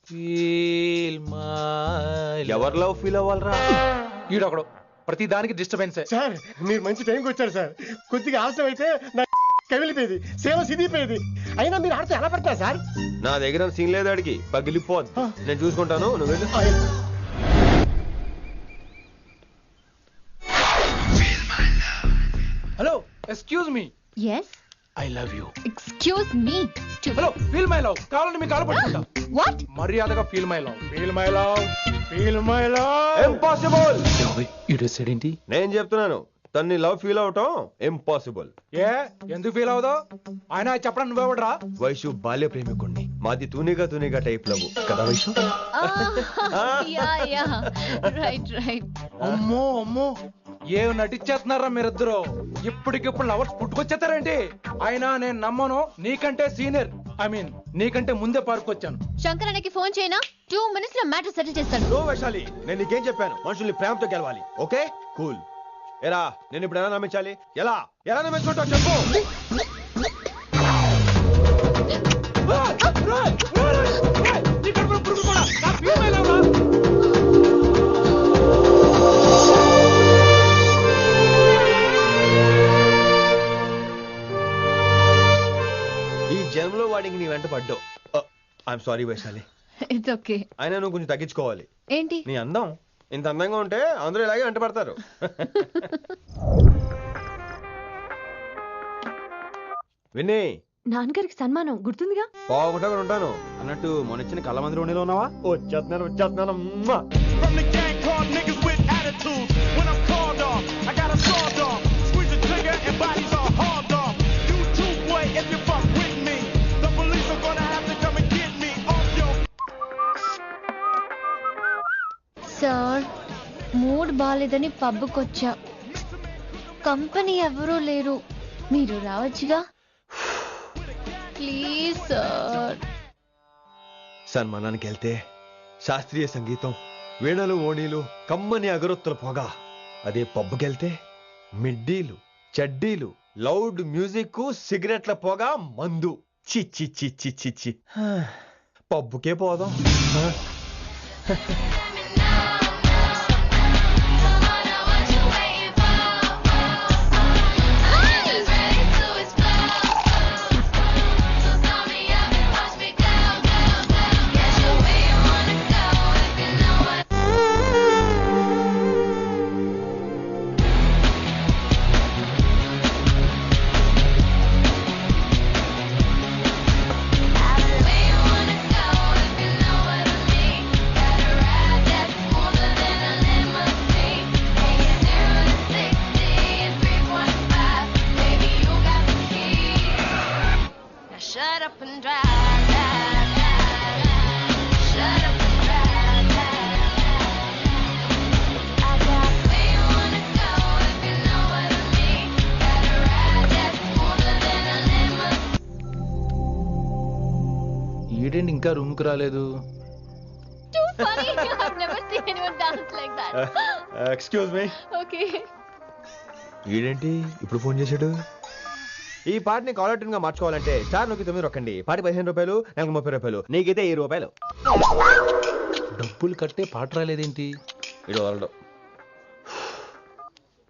feel my. ఎవరు లవ్ ఫీల్ అవ్వాలరా? ఈడొకడు ప్రతి దానికి డిస్టర్బెన్స్. సార్ మీరు మంచి టైంకి వచ్చారు సార్. కొద్దిగా ఆలస్యం అయితే నా కమిలిపోయేది, సేవ సిదిపోయేది. అయినా మీరు ఆడితే ఎలా పడతారు సార్? నా దగ్గర సీన్ లేదు, అడిగి పగిలిపోద్ది. నేను చూసుకుంటాను, నువ్వు వెళ్ళు. Hello, excuse me. yes I love you. excuse me hello, feel my love. కావాలంటే మీ కాలు పట్టుకుంటా. what మర్యాదగా feel my love, feel my love, feel my love. Impossible. ఏంటి? నేను చెప్తున్నాను, తన్ని లవ్ ఫీల్ అవటం ఇంపాసిబుల్. ఏ ఎందుకు ఫీల్ అవుదో? ఆయన చెప్పడం నువ్వెవడరా? వైషు బాల్య ప్రేమికుణ్ణి. మాది తూనిగా తూనిగా టైప్ లవ్ కదా వైషు? yeah right అమ్మో అమ్మో, ఏం నటించేస్తున్నారా మీరిద్దరు? ఇప్పటికిప్పుడు లవర్స్ పుట్టుకొచ్చేస్తారేంటి? అయినా నేను నమ్మను. నీకంటే సీనియర్, ఐ మీన్ నీకంటే ముందే పార్కొచ్చాను. శంకర్ అన్నకి ఫోన్ చేయనా? 2 minutes లో మ్యాటర్ సెటిల్ చేస్తాను. నో వైశాలి, నేను నీకేం చెప్పాను? మనుషుల్ని ప్రేమతో గెలవాలి. Okay cool. ఎరా నేను ఇప్పుడు ఎలా నమ్మించాలి? ఎలా ఎలా నమ్మించుకుంటావు చెప్పు. ఈ జన్మలో వాడికి నీ వెంట పడ్డావు. I'm sorry Vaishali. It's okay. అయినా నువ్వు కొంచెం తగ్గించుకోవాలి. ఏంటి? నీ అందం ఇంత అందంగా ఉంటే అందరూ ఇలాగే వెంట పడతారు. విన్నీ, నాన్నగారికి సన్మానం గుర్తుందిగా? బాగుంటా కూడా ఉంటాను అన్నట్టు మొన్న ఇచ్చిన కళ్ళ మందిలో ఉండేలో ఉన్నావా? వచ్చేస్తున్నాను. సార్, మూడ్ బాలేదని పబ్కొచ్చా. కంపెనీ ఎవరూ లేరు, మీరు రావచ్చుగా. Please sir. సన్మానానికి వెళ్తే శాస్త్రీయ సంగీతం, వీణలు, ఓణీలు, కమ్మని అగరొత్తుల పొగ. అదే పబ్కెళ్తే మిడ్డీలు, చెడ్డీలు, లౌడ్ మ్యూజిక్, సిగరెట్ల పొగ, మందు. చిచ్చి చిచ్చి చిచ్చి. పబ్బుకే పోదాం. Shut up and drive. Shut up and drive. I got where you wanna go if you know what I mean. Got a ride that's smoother than a lemon. ఈడేంటి ఇంకా రూమ్ కు రాలేదు? Too funny. I've never seen anyone dance like that. Excuse me. Okay. వీడేంటి ఇప్పుడు phone చేశాడు? ఈ పాటని caller tune గా మార్చుకోవాలంటే 4 నొక్కి 9 రొక్కండి. పాటి 15 రూపాయలు, నెలకు 30 రూపాయలు, నీకైతే 10 రూపాయలు. డబ్బులు కట్టే పాట రాలేదేంటి? ఇడు వదలడు.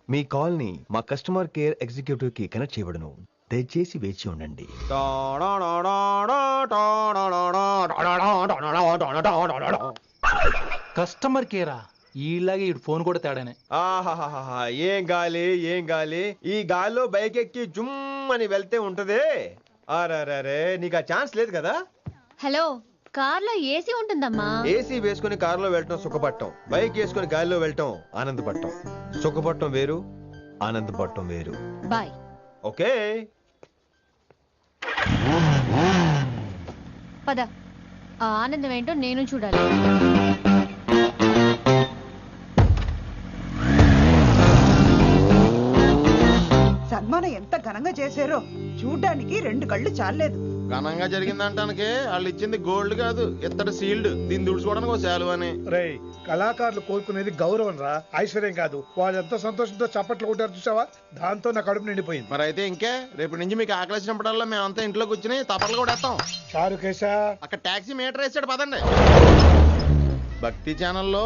మీ కాల్ని మా కస్టమర్ కేర్ ఎగ్జిక్యూటివ్ కి కనెక్ట్ చేయబడును. దయచేసి వేచి ఉండండి. కస్టమర్ కేరా? ఈలాగే ఇటు ఫోన్ కూడా తేడానే. ఆహాహాహా, ఏం గాలి ఏం గాలి! ఈ గాలిలో బైక్ ఎక్కి జుమ్ అని వెళ్తే ఉంటదే. అరే నీకు ఆ ఛాన్స్ లేదు కదా. హలో, కార్లో ఏసీ ఉంటుందమ్మా. ఏసీ వేసుకుని కారులో వెళ్ళటం సుఖపట్టం, బైక్ వేసుకుని గాలిలో వెళ్ళటం ఆనందపడటం. సుఖపట్టం వేరు, ఆనందపడటం వేరు. బాయ్. ఓకే పద, ఆ ఆనందం ఏంటో నేను చూడాలి. సన్మానం ఎంత ఘనంగా చేశారో చూడ్డానికి 2 కళ్ళు చాలేదు. ఘనంగా జరిగిందంటానికి వాళ్ళు ఇచ్చింది గోల్డ్ కాదు, ఇత్తడి సీల్డ్. దీన్ని దుడుచుకోవడానికి ఒక శాలువ అని. రేయ్, కళాకారులు కోరుకునేది గౌరవం రా, ఐశ్వర్యం కాదు. వాళ్ళు ఎంతో సంతోషంతో చప్పట్లు కొట్టారు చూసావా, దాంతో నా కడుపు నిండిపోయింది. మరి అయితే ఇంకే, రేపటి నుంచి మీకు ఆకలిసినప్పుడల్లా మేమంతా ఇంట్లో కూర్చుని తప్పట్లు కూడా వేస్తాం. చారుకేశా, అక్కడ టాక్సీ మీటర్ వేసాడు, పదండి. భక్తి ఛానల్లో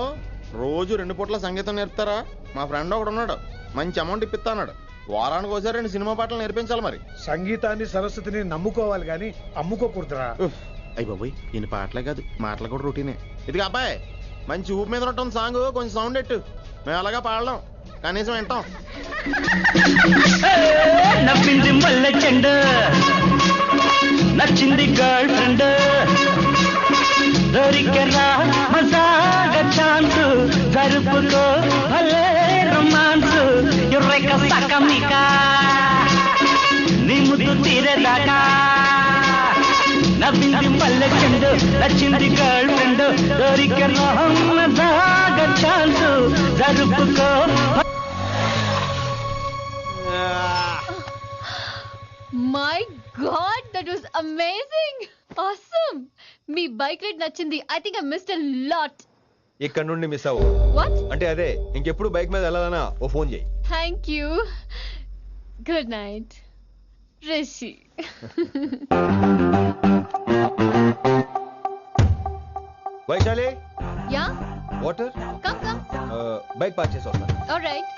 రోజు 2 పూట్ల సంగీతం నేర్పుతారా? మా ఫ్రెండ్ ఒకడు ఉన్నాడు, మంచి అమౌంట్ ఇప్పిస్తా అన్నాడు. వారానికి ఒకసారి 2 సినిమా పాటలు నేర్పించాలి. మరి సంగీతాన్ని సరస్వతిని నమ్ముకోవాలి గాని అమ్ముకోకూడదురా. అయ్యి బాబోయ్, ఈయన పాటలే కాదు మాటలు కూడా రొటీనే. ఇదిగా అబ్బాయి, మంచి ఊపు మీద ఉంటుంది సాంగ్, కొంచెం సౌండ్ ఎట్టు. మేము అలాగా పాడలేం, కనీసం వింటాం. నవ్వింది మల్లె చెండు, నచ్చింది గర్ల్ ఫ్రెండ్, దొరికెరా మజాగా ఛాన్స్, జరుపుకో భలే రొమాన్స్, ఎర్రెక సకమిక నీ ముద్దు తీరేదాకా. నవ్వింది మల్లె చెండు, నచ్చింది గర్ల్ ఫ్రెండ్, దొరికెరా మజాగా ఛాన్స్, జరుపుకో. My god, that was amazing, awesome. మీ బైక్ రైడ్ నచ్చింది. I think I missed a lot. ఇక్కడ నుండి మిస్ అవ్వు. వాట్? అంటే అదే, ఇంకెప్పుడు బైక్ మీద వెళ్ళాలన్నా ఓ ఫోన్ చేయి. Thank you. Good night Rishi. Vaishali, yeah, water. Come come. Bike park చేసి వస్తాను. Alright.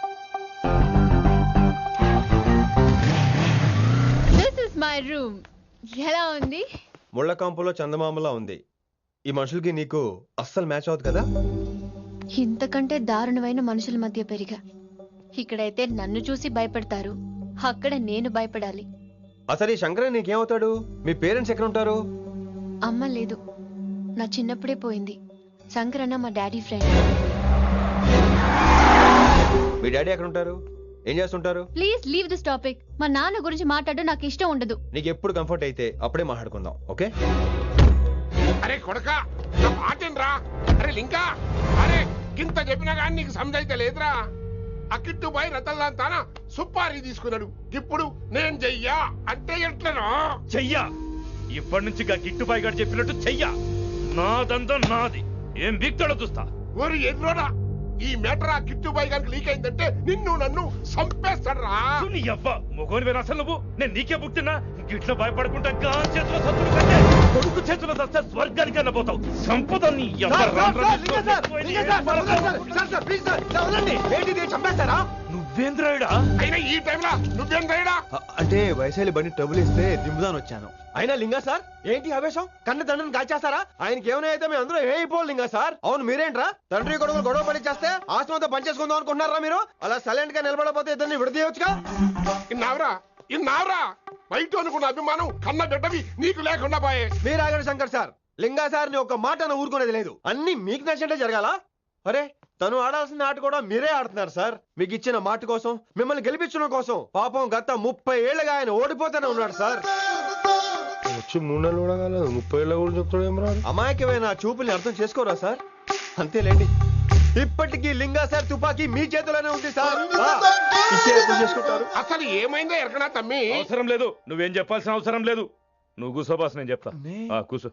This is my room. ఎలా ఉంది? ముళ్ళ కాంపులో చందమామలా ఉంది. ఈ మనుషులకి నీకు అస్సలు మ్యాచ్ అవుతుంది కదా. ఇంతకంటే దారుణమైన మనుషుల మధ్య పెరిగా. ఇక్కడైతే నన్ను చూసి భయపడతారు, అక్కడ నేను భయపడాలి. అసలు ఈ శంకర్ నీకేమవుతాడు? మీ పేరెంట్స్ ఎక్కడ ఉంటారు? అమ్మ లేదు, నా చిన్నప్పుడే పోయింది. శంకరన్న మా డాడీ ఫ్రెండ్. మీ డాడీ ఎక్కడ ఉంటారు? ఏం చేస్తుంటారు? Please leave this topic. మా నాన్న గురించి మాట్లాడడం నాకు ఇష్టం ఉండదు. నీకు ఎప్పుడు కంఫర్ట్ అయితే అప్పుడే మాట్లాడుకుందాం, ఓకే? అరే కొడకా, నా మాటేనరా? అరే లింకా, అరే గింత చెప్పినా కానీ నీకు సమజైతే లేదురా. అకిట్టు పోయి రతల్లాంతానా సుపారీ తీసుకున్నాడు. ఇప్పుడు నేను చెయ్యా అంటే ఎట్లనో చెయ్యా. ఇప్పటి నుంచి గిట్టుబాయి గారు చెప్పినట్టు చెయ్యా. నాదంతా నాది. ఏం బిక్తాడో చూస్తా. ఓరి ఎన్నోడా, ఈ మేటర్ ఆ కిట్టుబాయి గారికి లీక్ అయిందంటే నిన్ను నన్ను చంపేస్తాడరా. నీ అబ్బా మొగోని వేరు అసలు నువ్వు. నేను నీకే పుట్టినా గిట్ల భయపడుకుంటా గాన్ చేతిలో సత్తులు కంటే కొడుకు చేతిలో దస్తే స్వర్గానికన్నా పోతావు. సంపద నీ నువ్వేంద్రాయుడా? అయినా ఈ టైంలో నువ్వేంద్రాయుడా? అంటే వైశాలి బండి ట్రబుల్ ఇస్తే దింపుదాని వచ్చాను. అయినా లింగా సార్, ఏంటి ఆవేశం? కన్న తండ్రిని కాల్చేస్తారా? ఆయనకి ఏమైనా అయితే మేము అందరూ ఏమైపోవాలి లింగా సార్. అవును మీరేంట్రా, తండ్రి కొడుకులు గొడవ పడి చేస్తే ఆశ్రమంతో పనిచేసుకుందాం అనుకుంటున్నారా మీరు? అలా సైలెంట్ గా నిలబడకపోతే ఇద్దరిని విడదీయవచ్చుగా. ఇన్నావురా బయట అనుకున్న అభిమానం కన్న బిడ్డవి నీకు లేకుండా పోయే. మీరు ఆగండి శంకర్ సార్. లింగా సార్ ని ఒక మాట ఊరుకునేది లేదు. అన్ని మీకు నచ్చినట్టే జరగాల. అరే తను ఆడాల్సిన ఆట కూడా మీరే ఆడుతున్నారు సార్. మీకు ఇచ్చిన మాట కోసం, మిమ్మల్ని గెలిపించడం కోసం. పాపం గత 30 ఏళ్ళగా ఆయన ఓడిపోతూనే ఉన్నాడు సార్. వచ్చి 3 నెలలు కూడా కాలేదు, 30 ఏళ్ళ కూడా చెప్తాడు ఏం రాదు. అమాయకమైన చూపుల్ని అర్థం చేసుకోరా సార్? అంతేలేండి. ఇప్పటికీ లింగా సార్ తుపాకీ మీ చేతిలోనే ఉంది సార్. చేసుకుంటారు. అసలు ఏమైందో ఎరకనా తమ్మి? అవసరం లేదు, నువ్వేం చెప్పాల్సిన అవసరం లేదు. నువ్వు కూసో బాస్, నేను చెప్తా. కూసో.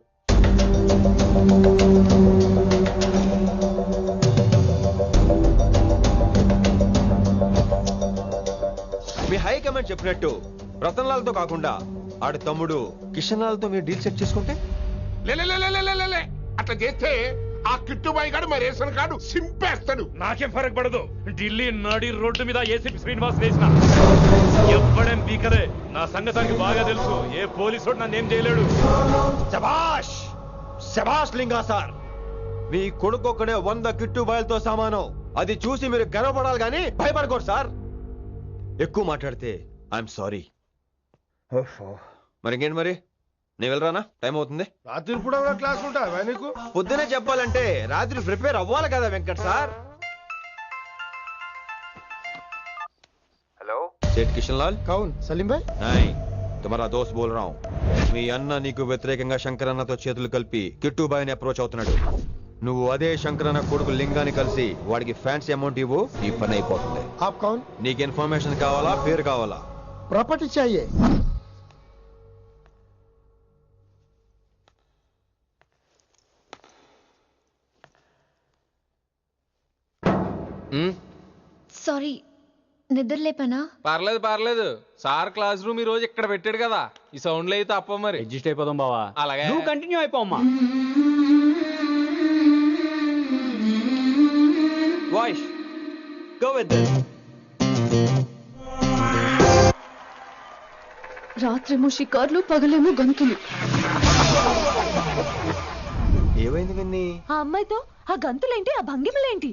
మీ హైకమాండ్ చెప్పినట్టు రతన్ లాల్తో కాకుండా ఆడి తమ్ముడు కిషన్ లాల్తో మీరు డీల్ సెట్ చేసుకుంటే? అట్లా చేస్తే ఆ కిట్టుబాయి గారు మా రేషన్ కార్డు సింపేస్తాడు. నాకేం ఫరక్ పడదు. ఢిల్లీ నడి రోడ్డు మీద ఏసీపీ శ్రీనివాస్ వేసిన ఎవ్వడేం పీకలే. నా సంగతానికి బాగా తెలుసు. ఏ పోలీసు నన్నేం చేయలేడు. శభాష్ శభాష్ లింగా సార్, మీ కొడుకు ఒక్కడే 100 కిట్టుబాయిలతో సమానం. అది చూసి మీరు గర్వపడాలి కానీ భయపడకూడదు సార్. ఎక్కువ మాట్లాడితే ఐఎమ్ సారీ. మరి ఇంకేంటి మరి, నేను వెళ్ళరానా? టైం అవుతుంది. రాత్రి కూడా క్లాస్ ఉంటావా నీకు? పొద్దునే చెప్పాలంటే రాత్రి ప్రిపేర్ అవ్వాలి కదా వెంకట్ సార్. హలో సేట్ కిషన్ లాల్. కౌన్ సలీం భాయ్? నై, తుమారా దోస్త్ బోల్ రా హూం. మీ అన్న నీకు వ్యతిరేకంగా శంకరన్నతో చేతులు కలిపి కిట్టుబాయిని అప్రోచ్ అవుతున్నాడు. నువ్వు అదే శంకరన్న కొడుకు లింగాన్ని కలిసి వాడికి ఫ్యాన్సీ అమౌంట్ ఇవ్వు, ఈ పని అయిపోతుంది. ఆప్ కౌన్? నీకు ఇన్ఫర్మేషన్ కావాలా, పేరు కావాలా? ప్రాపర్టీ చాహియే. సారీ, నిద్ర లేపనా? పర్లేదు పర్లేదు. సార్ క్లాస్ రూమ్ ఈ రోజు ఇక్కడ పెట్టాడు కదా, ఈ సౌండ్లు అయితే తప్ప మరి అడ్జస్ట్ అయిపోదాం బావా. అలాగే నువ్వు కంటిన్యూ అయిపోమ్మా. Voice go with this. రాత్రేమో షికార్లు, పగలేమో గంతులు. ఏమైంది విన్ని? ఆ అమ్మాయితో ఆ గంతులేంటి, ఆ భంగిమలేంటి?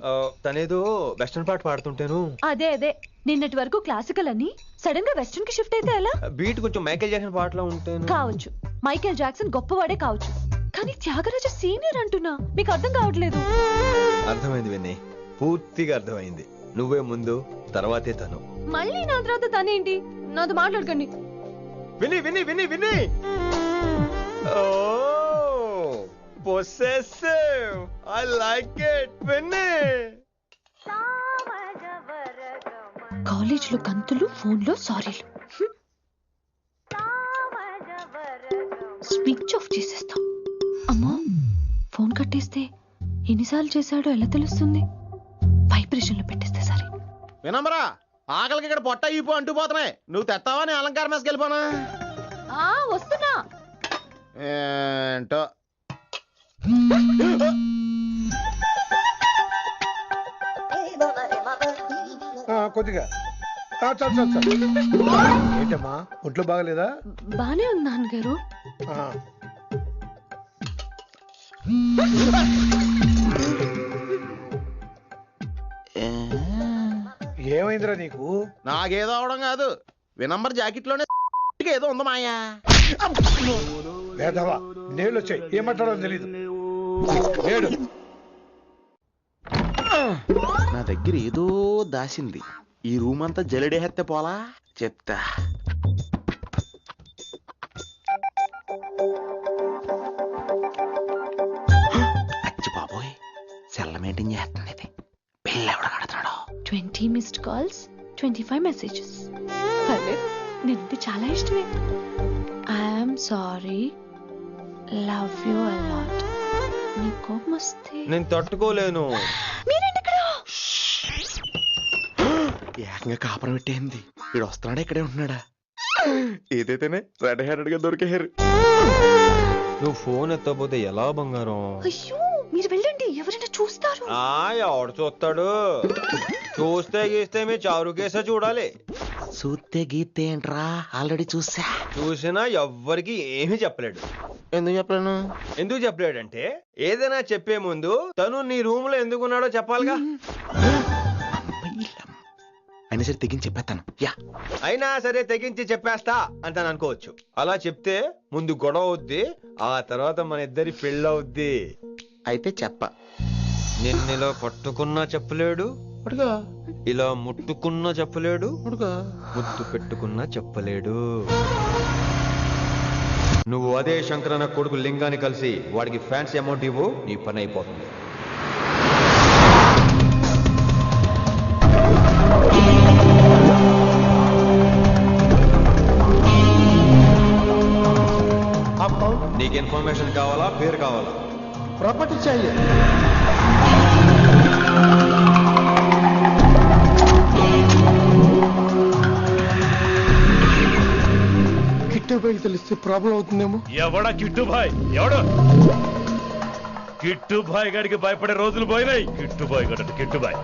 తనేదో వెస్టర్న్ పాట పాడుతుంటేను. అదే నిన్నటి వరకు క్లాసికల్ అని సడన్ గా వెస్టర్న్ కి షిఫ్ట్ అయితే ఎలా? బీట్ కొంచెం మైకేల్ జాక్సన్ పాటలో ఉంటాను. కావచ్చు, మైకేల్ జాక్సన్ గొప్పవాడే కావచ్చు, కానీ త్యాగరాజ సీనియర్ అంటున్నా. మీకు అర్థం కావట్లేదు. అర్థమైంది విన్ని, పూర్తిగా అర్థమైంది. నువ్వే ముందు, తర్వాతే తను. మళ్ళీ నా తర్వాత తనేంటి? నాతో మాట్లాడకండి. విన్ని విన్ని విన్ని విన్ని. Possessive. I like it. Vinny. College లో గంతులు, ఫోన్ లో సారీలు. స్విచ్ ఆఫ్ చేసేస్తాం. అమ్మో, ఫోన్ కట్టేస్తే ఎన్నిసార్లు చేశాడో ఎలా తెలుస్తుంది? వైబ్రేషన్ లో పెట్టేస్తే సరే. వినమ్రా, ఆకలికి ఇక్కడ పొట్ట ఈపు అంటుపోతున్నాయి. నువ్వు తెస్తావా? నేను అలంకారం వేసుకెళ్ళిపోనా? వస్తున్నా. ఏంటో కొద్దిగా చాలు. ఏంటమ్మా, ఒంట్లో బాగలేదా? బానే ఉంది నాన్నగారు. ఏమైందిరా నీకు? నాకేదో అవడం కాదు, వినంబర్ జాకెట్ లోనే ఏదో ఉంది మాయా. లేదవా, నేళ్ళు వచ్చాయి, ఏమంటాడో తెలీదు. నా దగ్గర ఏదో దాసింది. ఈ రూమ్ అంతా జలడేహెత్తే పోలా చెప్తా. అచ్చి బాబోయ్, సెల్ల మెయింటైన్ చేస్తుంది ఇది. పిల్ల ఎవడ కడతాడు? 20 మిస్డ్ కాల్స్, 25 మెసేజెస్. నేనంటే చాలా ఇష్టమే. I'm sorry, love you a lot. నీ కోపం వస్తే నేను తట్టుకోలేను. ఏకంగా కాపురం పెట్టేంది. వీడు వస్తున్నాడా, ఇక్కడే ఉంటున్నాడా? ఏదైతేనే రెడ్ హెయిర్డ్ గా దొరికే హెయిర్. నువ్వు ఫోన్ ఎత్తపోతే ఎలా బంగారం? అయ్యో, మీరు వెళ్ళండి, ఎవరైనా చూస్తారు. ఎవడు చూస్తాడు? చూస్తే గీస్తే మీ చారు కేసే చూడాలి. చూస్తే గీతే ఏంట్రా, ఆల్రెడీ చూసినా ఎవ్వరికి ఏమీ చెప్పలేడు. ఎందుకు చెప్పలేను? ఎందుకు చెప్పలేడంటే, ఏదైనా చెప్పే ముందు తను నీ రూమ్ లో ఎందుకున్నాడో చెప్పాలిగా. అయినా సరే తెగించి చెప్పేస్తాను. అయినా సరే తెగించి చెప్పేస్తా అంటాను అనుకోవచ్చు. అలా చెప్తే ముందు గొడవ అవుద్ది, ఆ తర్వాత మన ఇద్దరి పెళ్ళవుద్ది. అయితే చెప్ప. నిన్నిలా పట్టుకున్నా చెప్పలేడు, ఇలా ముట్టుకున్నా చెప్పలేడు, ముద్దు పెట్టుకున్నా చెప్పలేడు. నువ్వు అదే శంకరన్న కొడుకు లింగాన్ని కలిసి వాడికి ఫ్యాన్సీ అమౌంట్ ఇవ్వు, నీ పని అయిపోతుంది. నీకు ఇన్ఫర్మేషన్ కావాలా, పేరు కావాలా? ప్రాపర్టీ చాహియే. కిట్టుబాయికి తెలిస్తే ప్రాబ్లం అవుతుందేమో. ఎవడా కిట్టుబాయ్? ఎవడు? కిట్టుబాయ్ గడికి భయపడే రోజులు పోయినాయి. కిట్టుబాయ్ గడ కిట్టుబాయ్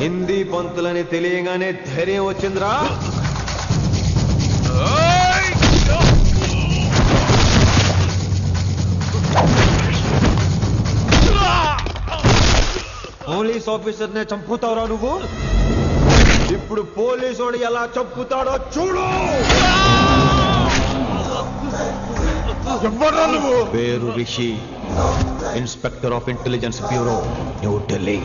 హిందీ పంతులని తెలియగానే ధైర్యం వచ్చిందిరా. పోలీస్ ఆఫీసర్ నే చంపుతావురా నువ్వు. ఇప్పుడు పోలీసోడు ఎలా చంపుతాడో చూడు. పేరు Rishi, inspector of intelligence bureau, New Delhi.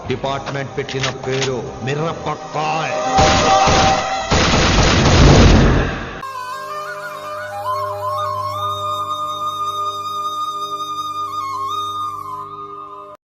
Department పెట్టిన పేరు మిరపకాయ్.